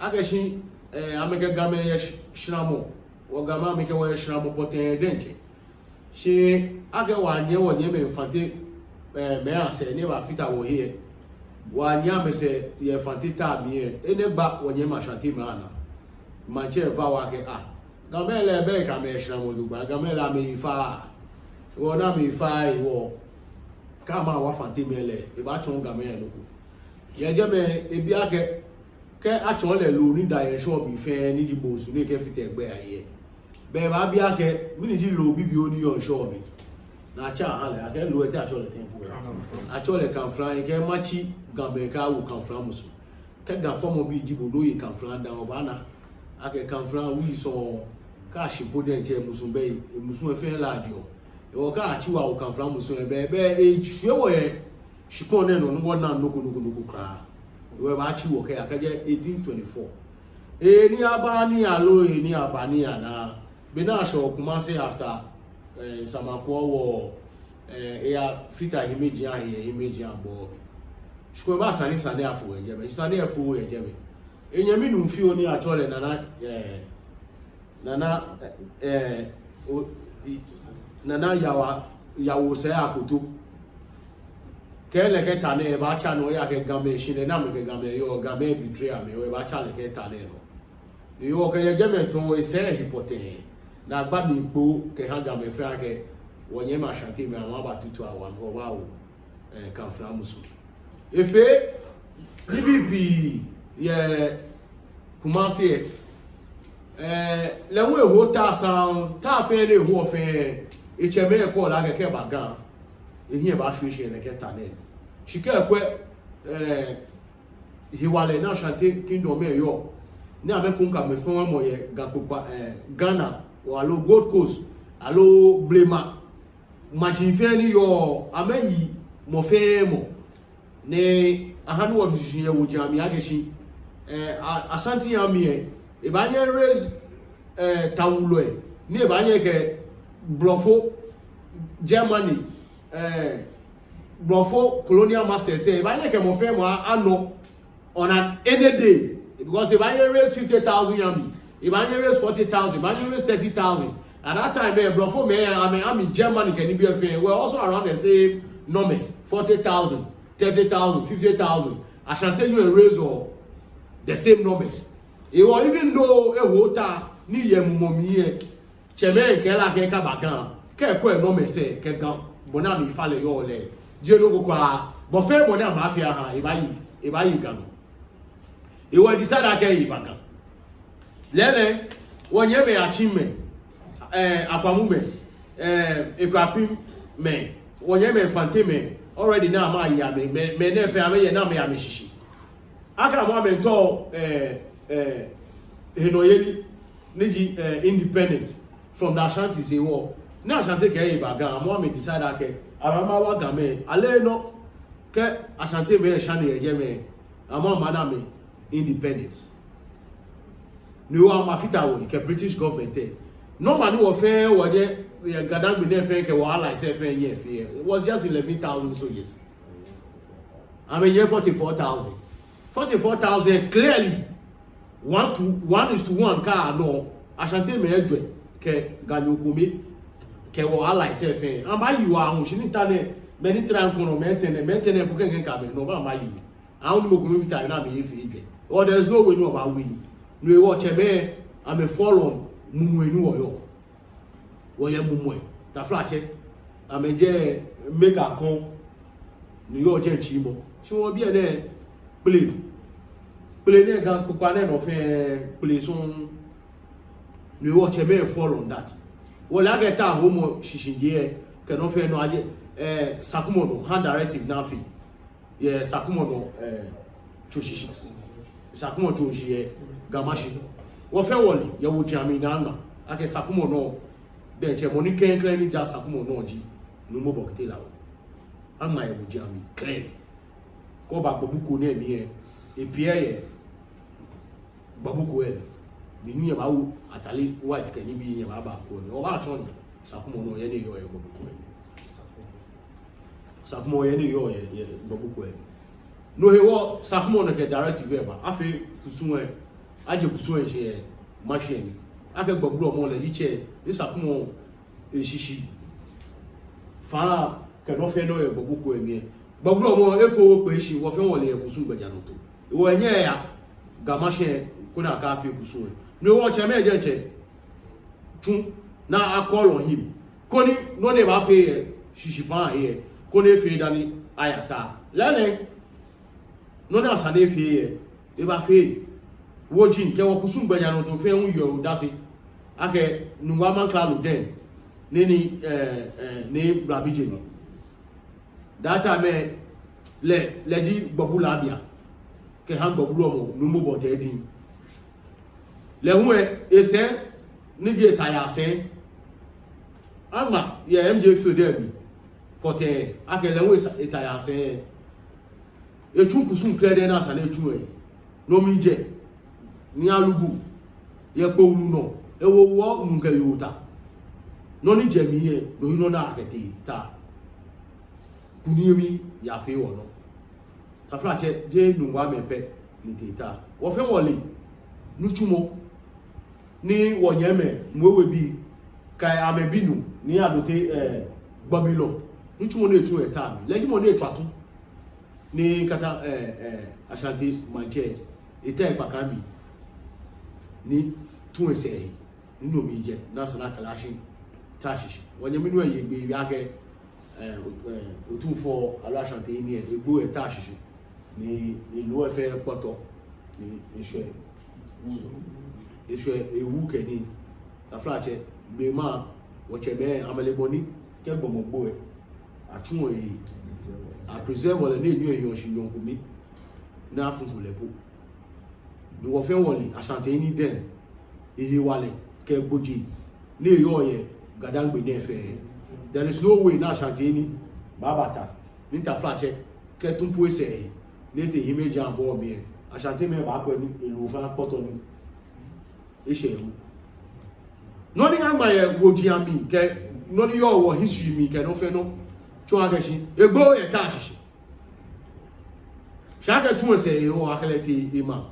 ake shin ame ke game ye shramo wogama meke wo shramo poten denche she ake wanye wonye me fante me ase ne ba fita wo here wanya me se ye fante ta mi ene ba wonye ma shanti ma na manche va wa ke gamele be ka me shramo dugba gamela me ifa wo na me ifa iwo kama wa fante mele e ba chon gamele loko ye je me ebi ake ke achon le lo ni da ye shop ife ni jibo su ne ke fite egbe aye be ba bia ke mini ji lo bibi oni yo shop na cha ha le ake lo ete achon le tempo achon le kan flan ke machi gambe ka wo kan flan musu ke ga form bi jibo lo ye kan flan dan obana ake kan flan wi so ka shipo den je musu be musu efe la dio e wo ka achi wa wo kan flan musu be e hwe wo ye shipon ne no no na nuku kra we ba chi wo ke akaje 1824 ni abani alo ni abani ana be na sho kuma say after samanko wo ya fita image abo shiko ba sani afu ejebe sani afu ejebe enyami nu fi oni achole nana yawo se akoto kele ke tane ba cha no ya ke game shine na me ke game yo game betray am yo ba cha le ke tane no yo ke ye game ton we se hipote na ba mi po ke hanga me fra ke wonye ma Ashanti me awon ba tutu awan ho wa wo kan fra musu efe BBP ye Kumasi le won eho ta san ta fe le eho fe echeme ko la ke bagan ehie ba hwehwe ne ke ta ne shika ekwe hiwale na Ashanti kingdom me yo ni amekunka me fun mo ye gapopa Ghana o alo Gold Coast alo Blema machinfe ni yo ameyi mo fe mo ne ahanu wo hwehwe ye wo jami ageshi Ashanti ami e ba nye raise tawulo e ni e ba nye ke blofo Germany blofo colonial master say e ba nye ke mo fe mo ano on an any day because if I raise 50,000 yami, if I raise 40,000, if I raise 30,000, at that time, blofo me I'm in Germany can be a fair. We're also around the same numbers: 40,000, 30,000, 50,000. I shall tell you a raise or the same numbers. Even though a water ni ye mumomi cheme ke la ke ka bagan ke ko no me se ke gan bona mi fale yo le je no ko kwa bo fe bona mafia ha e ba yi gan e wa decide ke yi bagan lele wonye me achime akwamu me ekwapim me wonye me fante me already now ma ya me ne fe ame ye na me ya me shishi aka mo me to henoyeli niji independent from the Ashanti say wo na Ashanti ke e bagan mo me decide ake amama wa game ale no ke Ashanti me shane ye me amo madam independence ni wa mafita wo ke British government no man wo fe wo je gadan be fe ke wahala se fe ye fe it was just 11,000 so yes I mean 44,000 clearly 1:1 car no Ashanti me edwe ke ganyokumi ke wahala se fe amba yi wa ahun shini tane me ni tran kono maintain ko ken ka be no ba ma yi ahun mo ko mi vita na me efe edwe or there is no way no about win no e watch me am a follow mumu enu oyo wo ye mumu e ta flache am je make a con ni yo je chi mo si won bi e ne play ne gan pupa ne no fe play son ni watch me follow on that wo la get ta Hoomɔ shishinje e ke no fe no aje Sakumo no hand directive na fi ye Sakumo no choshishi Sakumo choshiye gamashi wo fe wole ye wo jami na na ake Sakumo no de che money ken ni ja Sakumo no ji no mo bokete lawo ama ye wo jami clean ko ba gbobuko na emi e epie ye gbobuko e bi ni ba wo atali white kan ni bi ye ba ko ni o ba chon Sakumo no ye ni yo ye gbobuko e Sakumo ye ni yo ye gbobuko e no he wo Sakumo no ke directive ba afi kusunwe aje kusunwe je machine ake gbogbo mo le diche ni Sakumo eshishi fa ke no fe no ye gbobuko emi gbogbo mo efo pe shi wo fe won le kusun gbeja no to wo enye ya ga machine ko na ka afi kusunwe no wo che me je che tun na acall on him koni no ne ba fe shishi pan here koni fe dani ayata lele no na sane fe e ba fe wo jin ke wo kusun gbanya no to fe un yo dasi ake Nungua Mankralo den ni blabije ni data me leji gbobula bia ke han gbobulu mo numo bo te din le hu ese ni die taya sen ama ye MJ field there bi kote ake le hu taya sen echu kusun krede na sale echu e no mi je ni alugu ye po ulu no e wo nka yota no ni je mi ye no no na akete ta kuniemi ya fe wo no ta fra che je Nungua mepe ni teta wo fe wole nuchumo ni wonyeme mwewe bi kai amebinu ni adote gbabilo nuchumo na etu eta mi leji mo na etu atu ni kata Ashanti manche eta ipakami ni tun ese no mi je na sana kalashi tashishi wonye minu ye gbe wi ake otu for ala chante ni egbo tashishi ni lo efe poto ni iswe ewu keni ta flache be ma wo chebe ameleboni ke gbomogbo e atun e a preserve wala ni enu eyan shi yon mi na fun lepo ni wo fe wole asante ni den iye wale ke gboji ni eyo ye gadangbe ni efe there is no way na asante ni babata ni ta flache ke tun po ese ni te image abo mi asante me ba ko ni elu fa poto ni ise ewu no ni agba ye gboji ami ke no ni yo wo history mi ke no fe no cho agashi egbo e ta shishi chaque tout c'est o akeleti ima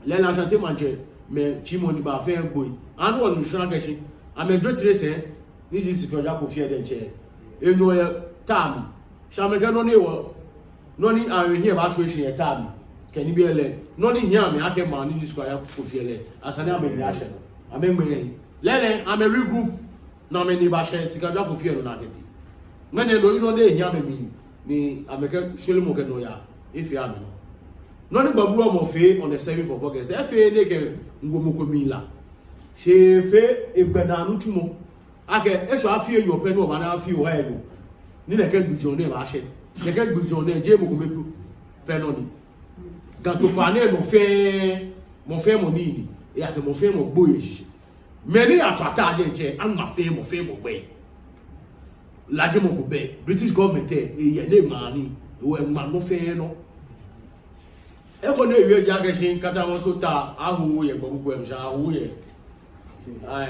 le la chanter manje mais chimoni ba fe egbo anu onu agashi amejo trese ni ji si foja ko fie de che enu ye tam chamega no ni wo no ni awe here ba so ye tam ke ni bi ele no ni here me ake ma ni ji ko ya ko fie le asane ame ni ashe ame ngbe lele ame regroup na me ni ba she sika ja ko fie no na kete ngane no ino de here me ni ameke shole mo ke no ya ifi ame no ni babu mo fe on the 7th of August e fe ne ke ngomoko mi la se fe egbena anu tumo ake eso afi eyo pe no ba na afi o ha ego ni ne ke gbijo ne ba se ne ke gbijo ne je mo ko mepu pe no ni dan to pa ne no fe mo ni e ake mo fe mo gboye sisi me ni atata je nche an ma fe mo gbe laje mo ko be British government e ye ne ma ni o e ma no fe no e ko ne wi ja ke shin Katamanso ta ahu ye gbogbogbo em sha ahu ye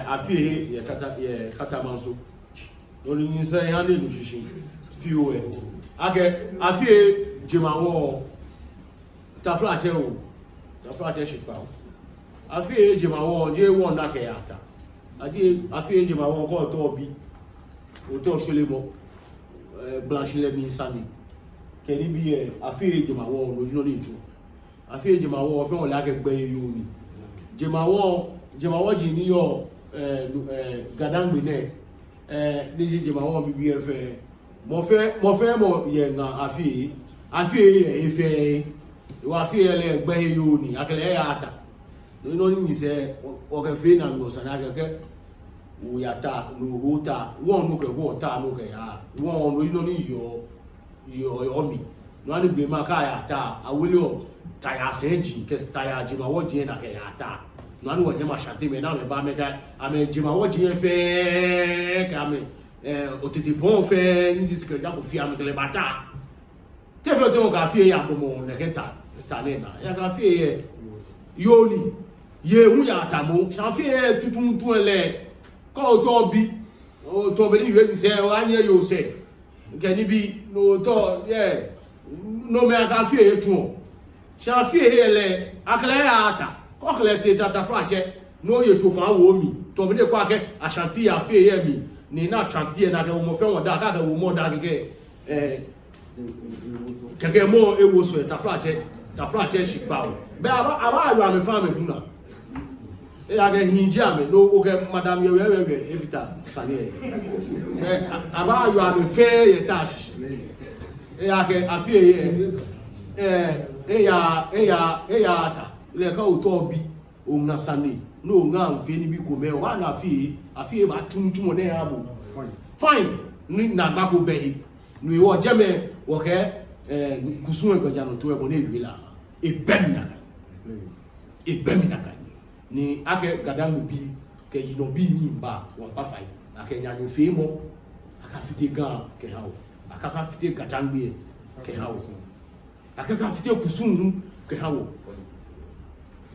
afie ye Katamanso oni ni se ya ne lu shishin fi o e ake afie jemawo ta flache shipa afie jemawo je won na ke ata ati afie jemawo ko to bi o to solemo blanchile mi sani ke ni bi e afie jemawo lojuno ni ju afie jemawo fe won la ke gbe yo ni jemawo ji ni yo gadangbe ne ni jemawo bi efe mo fe ye na afie ye efe wa afie le gbe yo ni akele ya ata no ni mi se o ke fe na no sana ke wo ya ta no ho ta won no ke ho ta no ke ya won no ni yo mi no ani ble ma ka ya ta awele o ta ya senji ke ta ya jima wo je na ke ya ta no ani wo je ma chante me na me ba me ka ame jima wo je fe ka me o tete bon fe ni disque ja ko fi ame le bata te fe te o ka fi ya do mo ne ke ta ne na ya ka fi ye yoni ye hu ya ta mo sha fi ye tutun tu ele ko to bi o to be ni we se wa nye yo se ke ni bi no to ye no me aka fi ye tu sha fi ye le akle ya ata ko kle te ta frache no ye to fa wo mi to be de kwa ke ashanti ya fi ye mi ni na chanti na ke wo mo fe won da ka ke wo mo da ke keke mo ewo so ta frache shipa o be aba ayo ame fa me duna e aga hinji ame no o ke madam ye we evita sane aba ayo ame fe ye tash e aga afie ye ya ata le ka o to bi o na sane no nga mfe ni bi ko me wa na afie ba tuntumo ne ya bo fine ni na ba ko be no iwo jeme wo ke kusun egbeja no to e bo na ewi la e bemina kan ni ake gadangu bi ke yino bi ni mba won pa fai ake nya no fe mo aka fite gan ke hawo aka fite gadangu ke hawo aka fite kusun ke hawo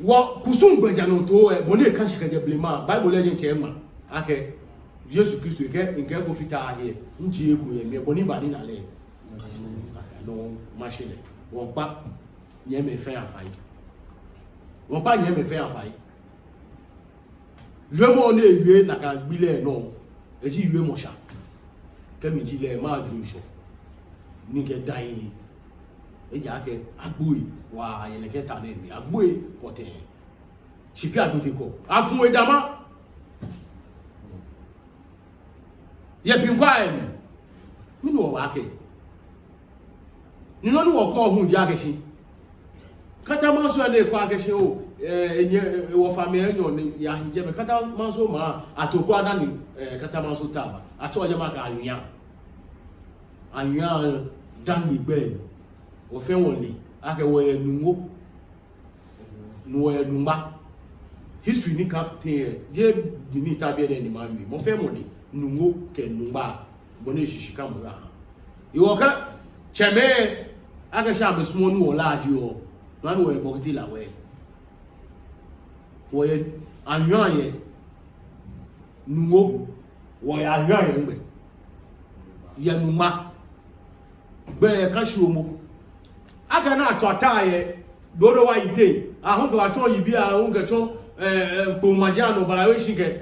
wo kusun gbeja no to e bo na kan shi ke blema bible legend chema ake Jesus Christ ke nke go fita ahe nji egu ye me bo ni ba ni na le no machine won pa nye me fe afai won pa nye me fe afai je mo na ewie na ka gbile no e ji ewie mo sha ke mi ji le ma ju so ni ke dai e ja ke agboi wa ye le ke ta na mi agboi pote sipi agbete ko afun e dama ye pinkwa em me no wa ke ni no no wo ko hu di akeshi Katamanso ene kwa akeshi o enye wo family enyo ni ya nje me Katamanso ma atoko ada ni Katamanso taba acho je maka anyan dan gbegbe wo fe won ake wo enungo no enumba history ni captain je bini tabi ene ni manwi mo fe mo ni nungo ke numba bone shishika mo ha iwo ka cheme ake sha be small nu ola aji o na no e bogdi la we wo anyan ye nungo wo ya anyan ye ngbe ye numba be ka shi omo aka na atwata ye dodo wa ite ahun to acho yibi ahun ke cho po majano barawe shike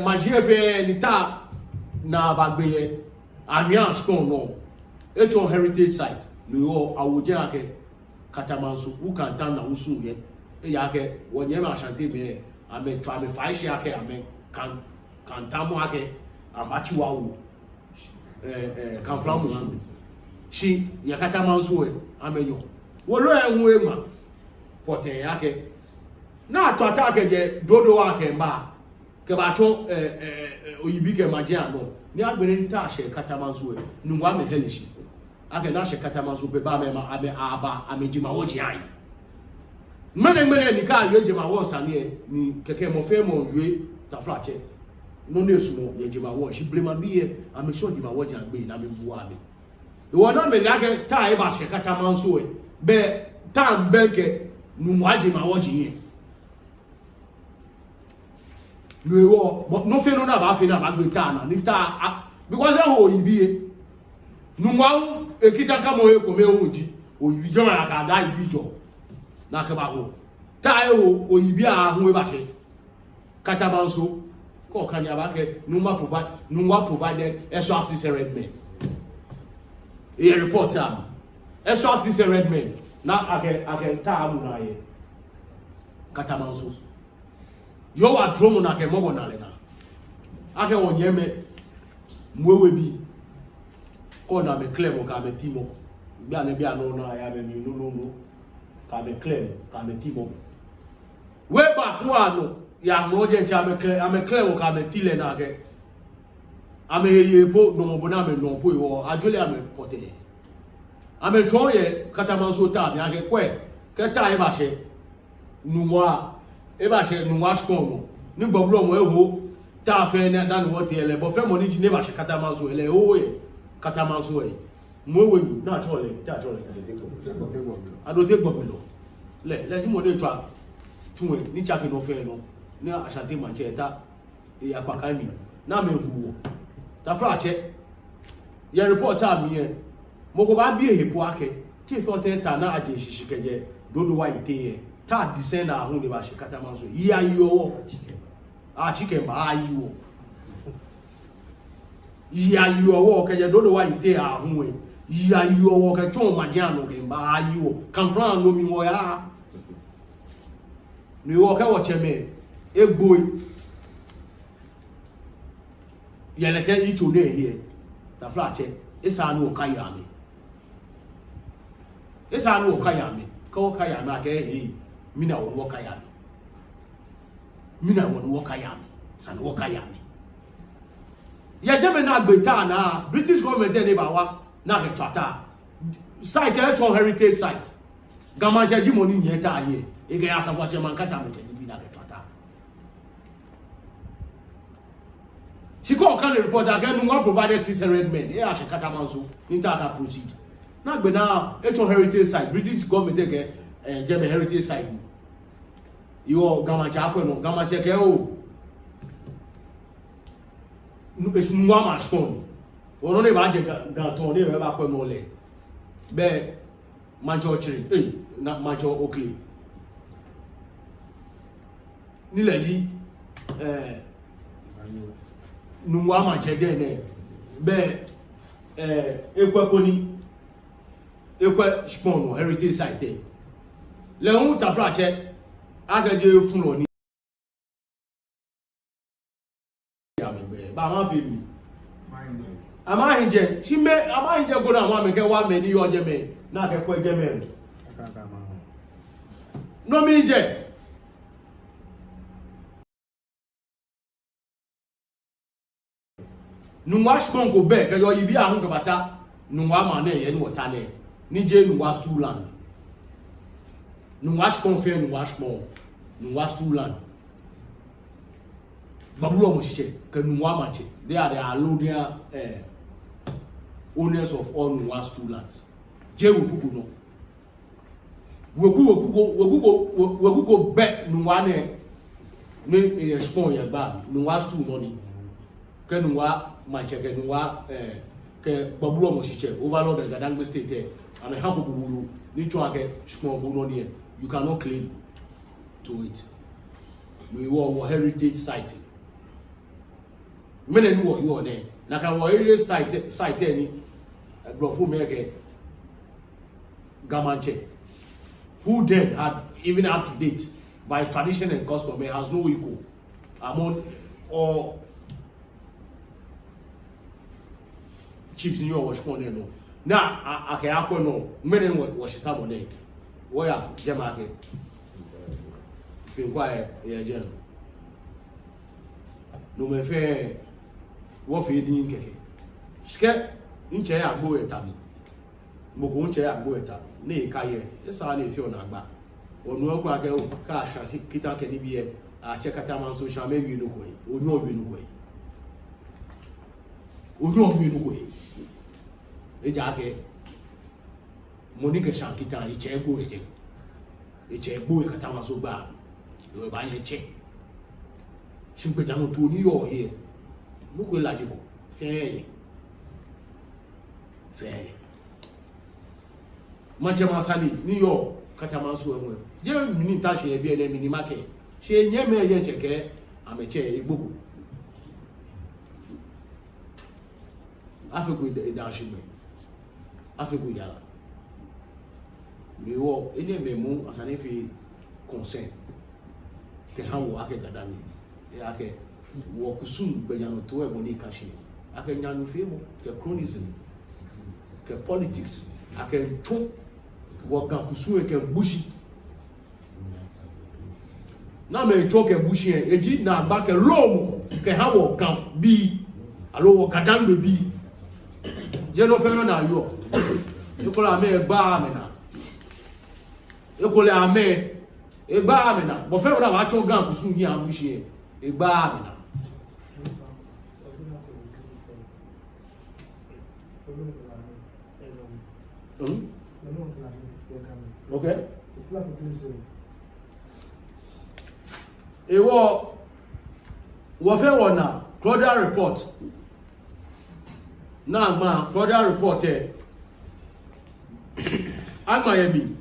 magie fe nita na bagbe ye amian skon no echo heritage site lo awoje ake Katamanso who can tan na usu ye e ya ke wonye ma shante me ame twa me fa shi ake ame kan tamo ake amachi wa wo kan flamusu shi ya Katamanso e amenyo wolo enwu e ma pote yake na atwata ke je dodo wa ke mba ke ba cho oyibi ke magia no ni agbere nta she Katamanso e Nungua me helishi ake na she Katamanso be ba me ma abe aba amejima woji ai mene ni ka ye jema wo sane ni keke mo fe mo nwe ta flache no nesu mo ye jema wo shi blema bi ye ame so jema woji agbe na me bu ame wo na me yake ta e ba she Katamanso e be ta benke Nungua jema woji ye no but no fe no na ba fe na ba gbe ta na ni ta because ho yibi Nungua ekita ka mo e ko me oji oyibi jo na ka da yibi jo na ka ba ho ta e oyibi a hu e ba se Katamanso ko kan ya ba ke Nungua provided extra 600 men e report am extra 600 men na ake ta amu na ye Katamanso yo wa dromo na ke mobo na le na ake wonye me mwewe bi ko na me claim ka me timo bia no na ya me mi no ka me claim ka me timo we back no ya no je ncha me claim ka me tile na ke ame ye po no mo na me no po yo ajole ame pote ame choye Katamanso ta bi ake kwe ke ta e ba she Nungua e ba she Nungua skon ni gbogbo mo eho ta fe na dan what ele bo fe mo ni ne ba she Katamanso ele o ye Katamanso e mo we na chole ta chole adote gbogbo le ti mo de twa tunwe ni chake no fe no ni asante mancheta e apaka mi na me huwo ta fra che ye report am ye mo ko ba bi ehepo ake ti fe otenta na aje shishikeje dodo wa ite ye ta descend ahun ni ba she Katamanso yi ayo wo chike ba ayo yi ayo wo keje dodo wa ite ahun we yi ayo wo ke chon magiano ke ba ayo kan fra no mi wo ya ni wo ke wo cheme egboy yele ke ito ne here ta fra che isa no kaya mi ko kaya na ke mina won kaya mi san wo kaya mi ya jeme na agbeta na British government ne ba wa na ke twata site e chon heritage site gama jaji money nye ta ye e ga asafo che man kata me bi na ke twata Shiko can report that Nungua provided 600 men e a she Katamanso inta ka proceed na gbe na e chon heritage site British government ke jeme heritage site yo gama cha ko no gama che ke o Nungua ma skon ono ne ba je ganton ne ba ko no le be manjo chiri na manjo okay ni leji Nungua ma je de ne be ekwe koni ekwe skon no heritage site le hun ta fra che agaje fun lo ni ba ma fi mi ama hinje shime ama hinje go na wa me ke wa me ni yo je me na ke kwa je me no me je Nungua shkon ko be ke yo yibi ahun ke bata Nungua ma na ye ni wota ne ni je Nungua Stuland Nungua shkon fe Nungua Stuland Babulo mo shche ke Nungua ma che they are the allodian owners of all Nungua Stulands je wukuku no wukuko be Nungua ne shkon ye ba Nungua Stu no ni ke Nungua Manchester Nungua ke babulo mo shiche overlord the Gadangbe state there and how bubulu ni cho ake shkon buno ni you cannot claim to it we were heritage site mene nu you on there na kan wo heritage site ni brofo meke gamanche who then had even up to date by tradition and custom has no equal among all chiefs in your wash corner no na akayako no mene wash tabo ne woya jamake pinkwa ya jen no me fe wo fe din keke ske nche ya gbo etabi moko nche ya gbo etabi ne kaye esa na efi ona agba onu oku ake ka asha si kita ke ni biye a che Katamanso social media no ko onyu owi no ko ejake Monique Shankita ichegbo Katamanso gba yo ba yen che simpe janu to ni yo here muko lajiko fe manchema sali ni yo Katamanso enwe je mini ta se bi ene mini market se nye me ye cheke ameche egboku afeko da shime afeko yala mewo ene memu asane fi consent ke hawo ake gadami e ake wo kusum benyano to e boni kashi ake nyanu femo ke chronism ke politics ake cho wo kan kusum e ke bushi na me cho ke bushi eji na ba ke lomo ke hawo kan bi alo wo gadambe bi je no feno na yo ikola me gba me na ekole ame egba amena bo fe wona wa cho gan kusu ni abushi egba amena okay ewo wo fe wona Claudia report na ma Claudia report Miami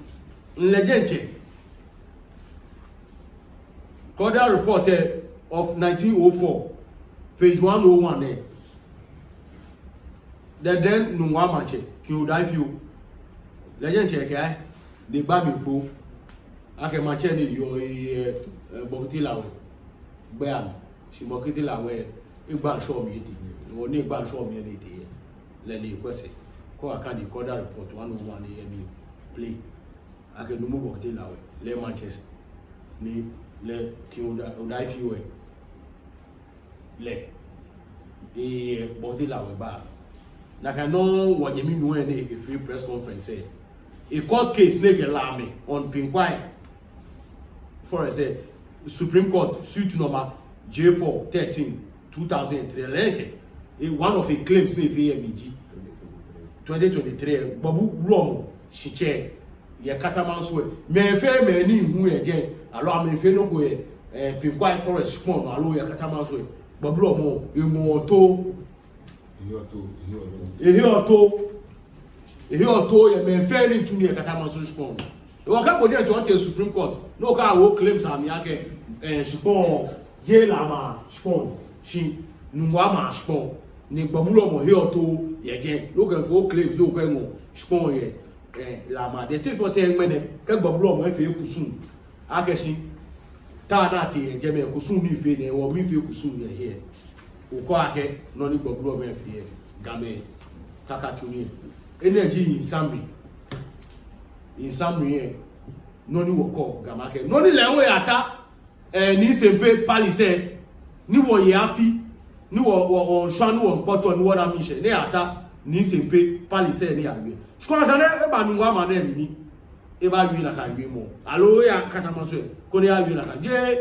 Nlegenche Claudia report of 1904 page 101 the then Nungua Manche killed I few Legenche ke de ba mi gbo ake Manche ni yo bokiti lawe gbe am si bokiti lawe igba show mi eti wo ni igba show mi eti le ni kwese ko aka di Claudia report 101 mi play ake numu bokiti lawe le Manchester ni le ti odai fi we le bokiti lawe ba na ka no wo je mi nu e a free press conference a court case ne ke lame on Pinkwai for say Supreme Court suit number J4 13 2003 alleged one of a claims ne fi MG 2023 babu wrong shiche ye Katamanso me fe me ni hu e gen alo am fe no ko Pinkwai forest pon alo ye Katamanso babu mo emu oto ehi oto ye me fe ni tuni ye Katamanso pon e wa ka bodi e jo te Supreme Court no ka wo claims am yake shipon je la ma shipon shi Nungua ma shipon ni babu mo he oto ye gen no ka fo claims no ko mo shipon ye la ma de te fote ngmene ka gbablo mo fe kusun akeshi ta na te je me kusun ni fe ne wo mi fe kusun ye he o ko ake no ni gbablo mo fe game kakatuni energy in summary noni woko gamake noni lewe ata ni sempe palise ni wo yafi ni wo shanu wo poto ni wo na mise ni ata ni sempe palise ni awe skona sana e ba Nungua ma na mi ni e ba wi na ka wi mo alo ya Katamanso ko ni awi na ka je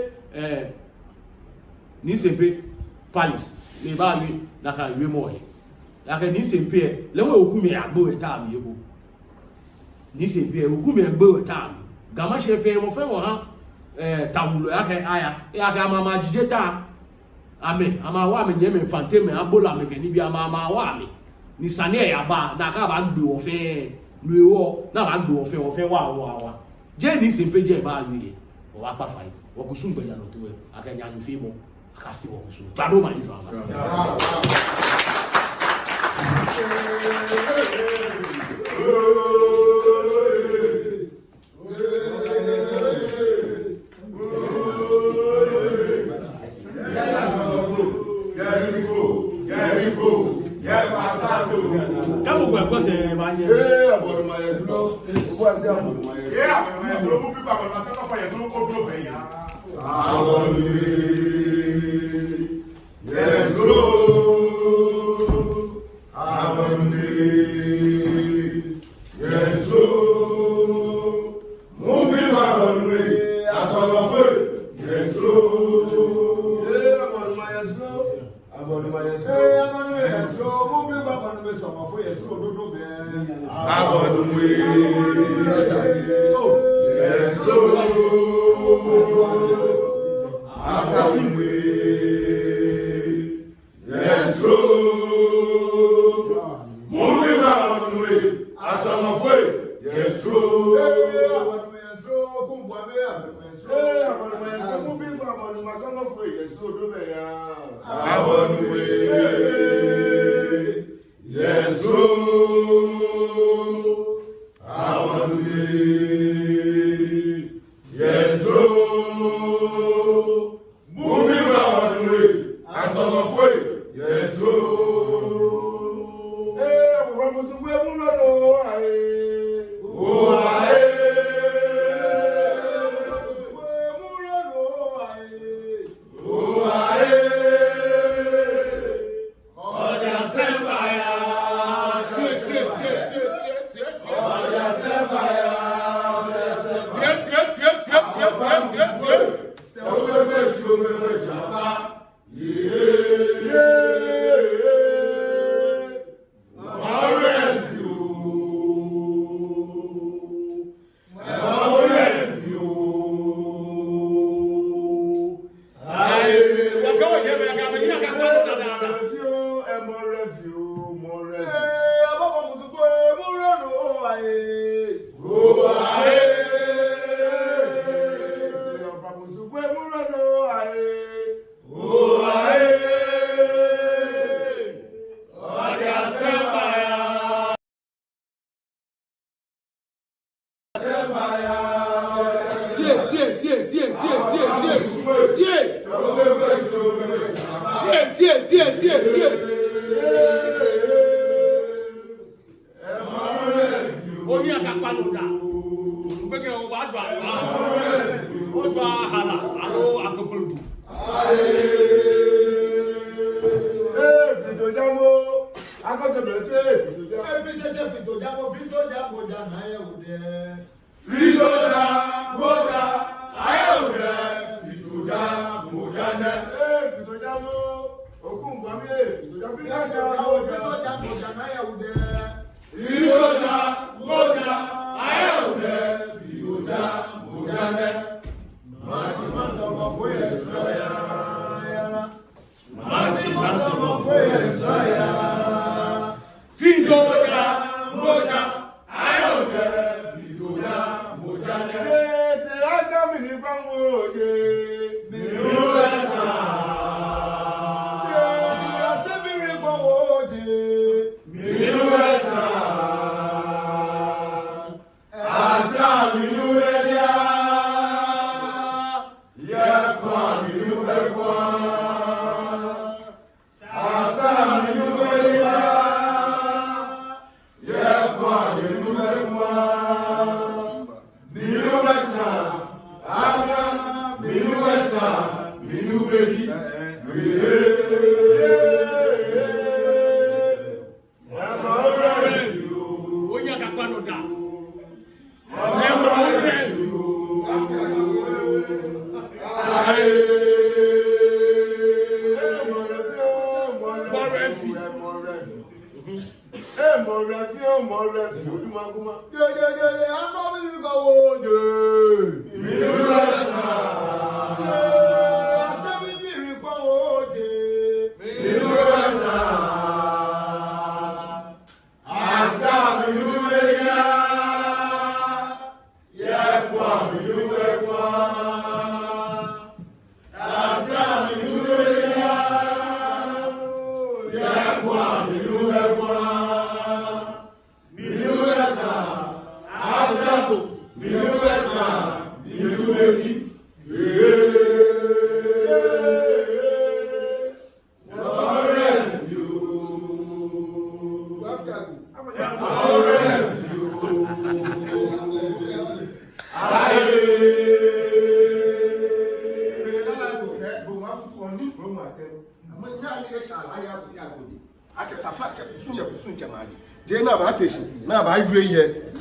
ni sempe palis le ba wi na ka wi mo e la ke ni sempe le wo oku mi agbo e ta mi ebo ni sempe oku mi agbo e ta mi gama shefe mo fe mo ha tawulo ya ke aya ya ke mama jijeta ame ama wa me nyeme fante me abola me ke ni bi ama wa me ni sane ya ba na ka ba gbe wo fe luwo na ba gbe wo fe wa je ni sempe je ba wi o wa pa fai wo kusun gbeja no to e akanya nyu fi mo aka fi wo kusun tado ma yu aba Nungua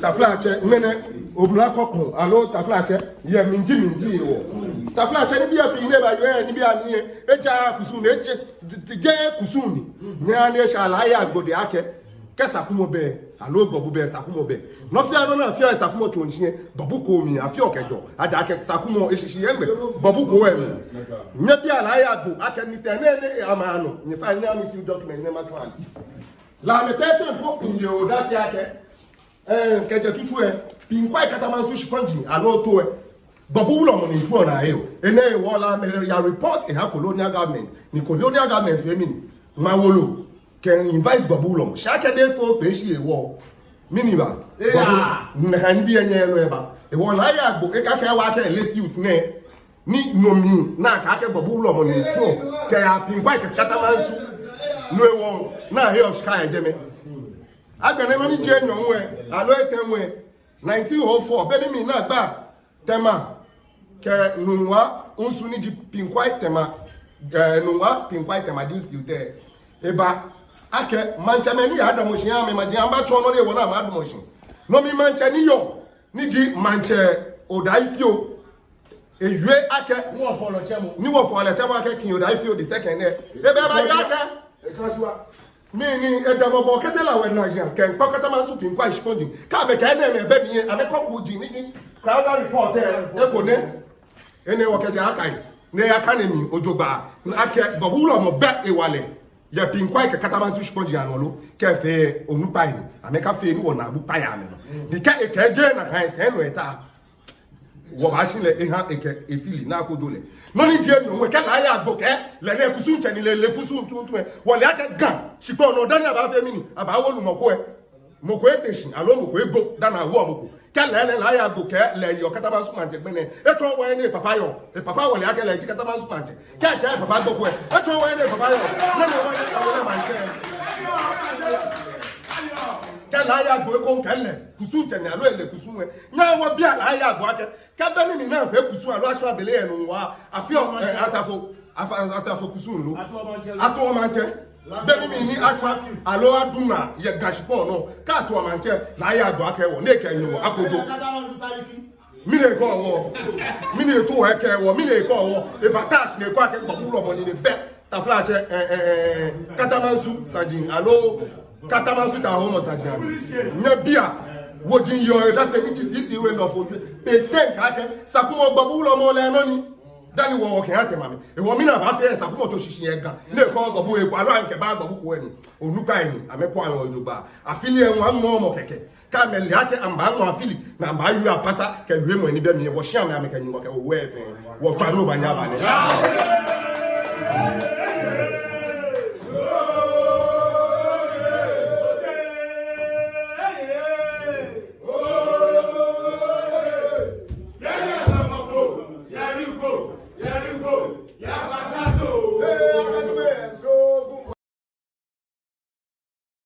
Taflache mene oblakoko alo taflache ye minji wo taflache ni bia bi ne ba ye ni bia ni eja kusuni je kusuni ni ani shala ya gbode ake kesa kumo be alo gbobu be sakumo be no fi ano na fi sakumo to nhie bobu ko mi afi okejo aja ake sakumo eshishi yembe bobu ko we nya bia la ya gbo ake ni tene amano ni fa ni ami si document ne matwan la metete po ndi o da ti ake keje tutu pinkwai Katamanso shikonji alo to babu ulo mo ni tuo na hiyo ene wola me ya report e ha colonial government ni colonial government femini mawolo can invite babu ulo mo shake dey for peshi ewo miniba na kan bi enye no eba e wola ya gbo e ka ka wa ka lesi youth ne ni nomi na ka ka babu ulo mo ni tuo ke ya pinkwai Katamanso no ewo na hiyo shika ejeme agbene mani je nyonwe alo etenwe 1904 benimi na gba tema ke Nungua unsu ni pinkwai tema Nungua pinkwai tema dispute eba ake manchameni ya ada moshin ame maji amba cho no le wona ma adu moshin no mi manchani yo ni di manche odaifio ejue ake ni wo folo chemo ake kin odaifio the second ebe ba yake e kansuwa Mini edamobo ketela we Nigeria ken Katamanso pinkwai shikonji ka be ka na ebe mi ameko kuji ni crowd report ekone ene wokeje archives ne academy ojogba ake bobulo mo be ewale ya pinkwai Katamanso shikonji anolo ke fe onupa ni ameka fe ni wona abupa ya me no ni ka ekeje na kan se no eta wo ba sile eha eke efili na akodole no ni die nwo ke la ya gboke le na ekusu ntani le kusu ntuntu e wo le aka gan shipo no dani aba fe mini aba wonu moko eteshin alo moko ego dana wo moko ke le la ya gboke le yo Katamanso manje gbene e to wo ni papa yo e papa wo le aka le Katamanso manje ke papa gboko e to wo ni papa yo na le wo ni manje la ya gbo ko nkele kusu ntene alo ele kusu we nya wo bia la ya gbo ake ka beni ni na fe kusu alo aso abele enu wa afi asafo kusu nlo ato manche beni mi ni aso alo aduna ye gashipo no ka ato manche la ya gbo ake wo ne ke enu akodo mine ko wo mine to he ke wo mine ko wo e batash ne ko ake gbo mo ni ne be taflache Katamanso sajin alo Katamanso ta Hoomɔ sajia nya bia wojin yo da se mi sisi we ngo foju pe ten ka ke sakumo gbobu ulo mo le no ni dani wo ke ate mami e wo mi na ba fe sakumo to shishi e gan le ko gbobu e ko alo anke ba gbobu ko eni onupa eni ameko awon ojogba afili enwa mo keke ka me le ake amba no afili na amba yu apasa ke we mo ni be mi wo hia me ameka nyi wo ke wo we fe wo twa no ba nya ba ne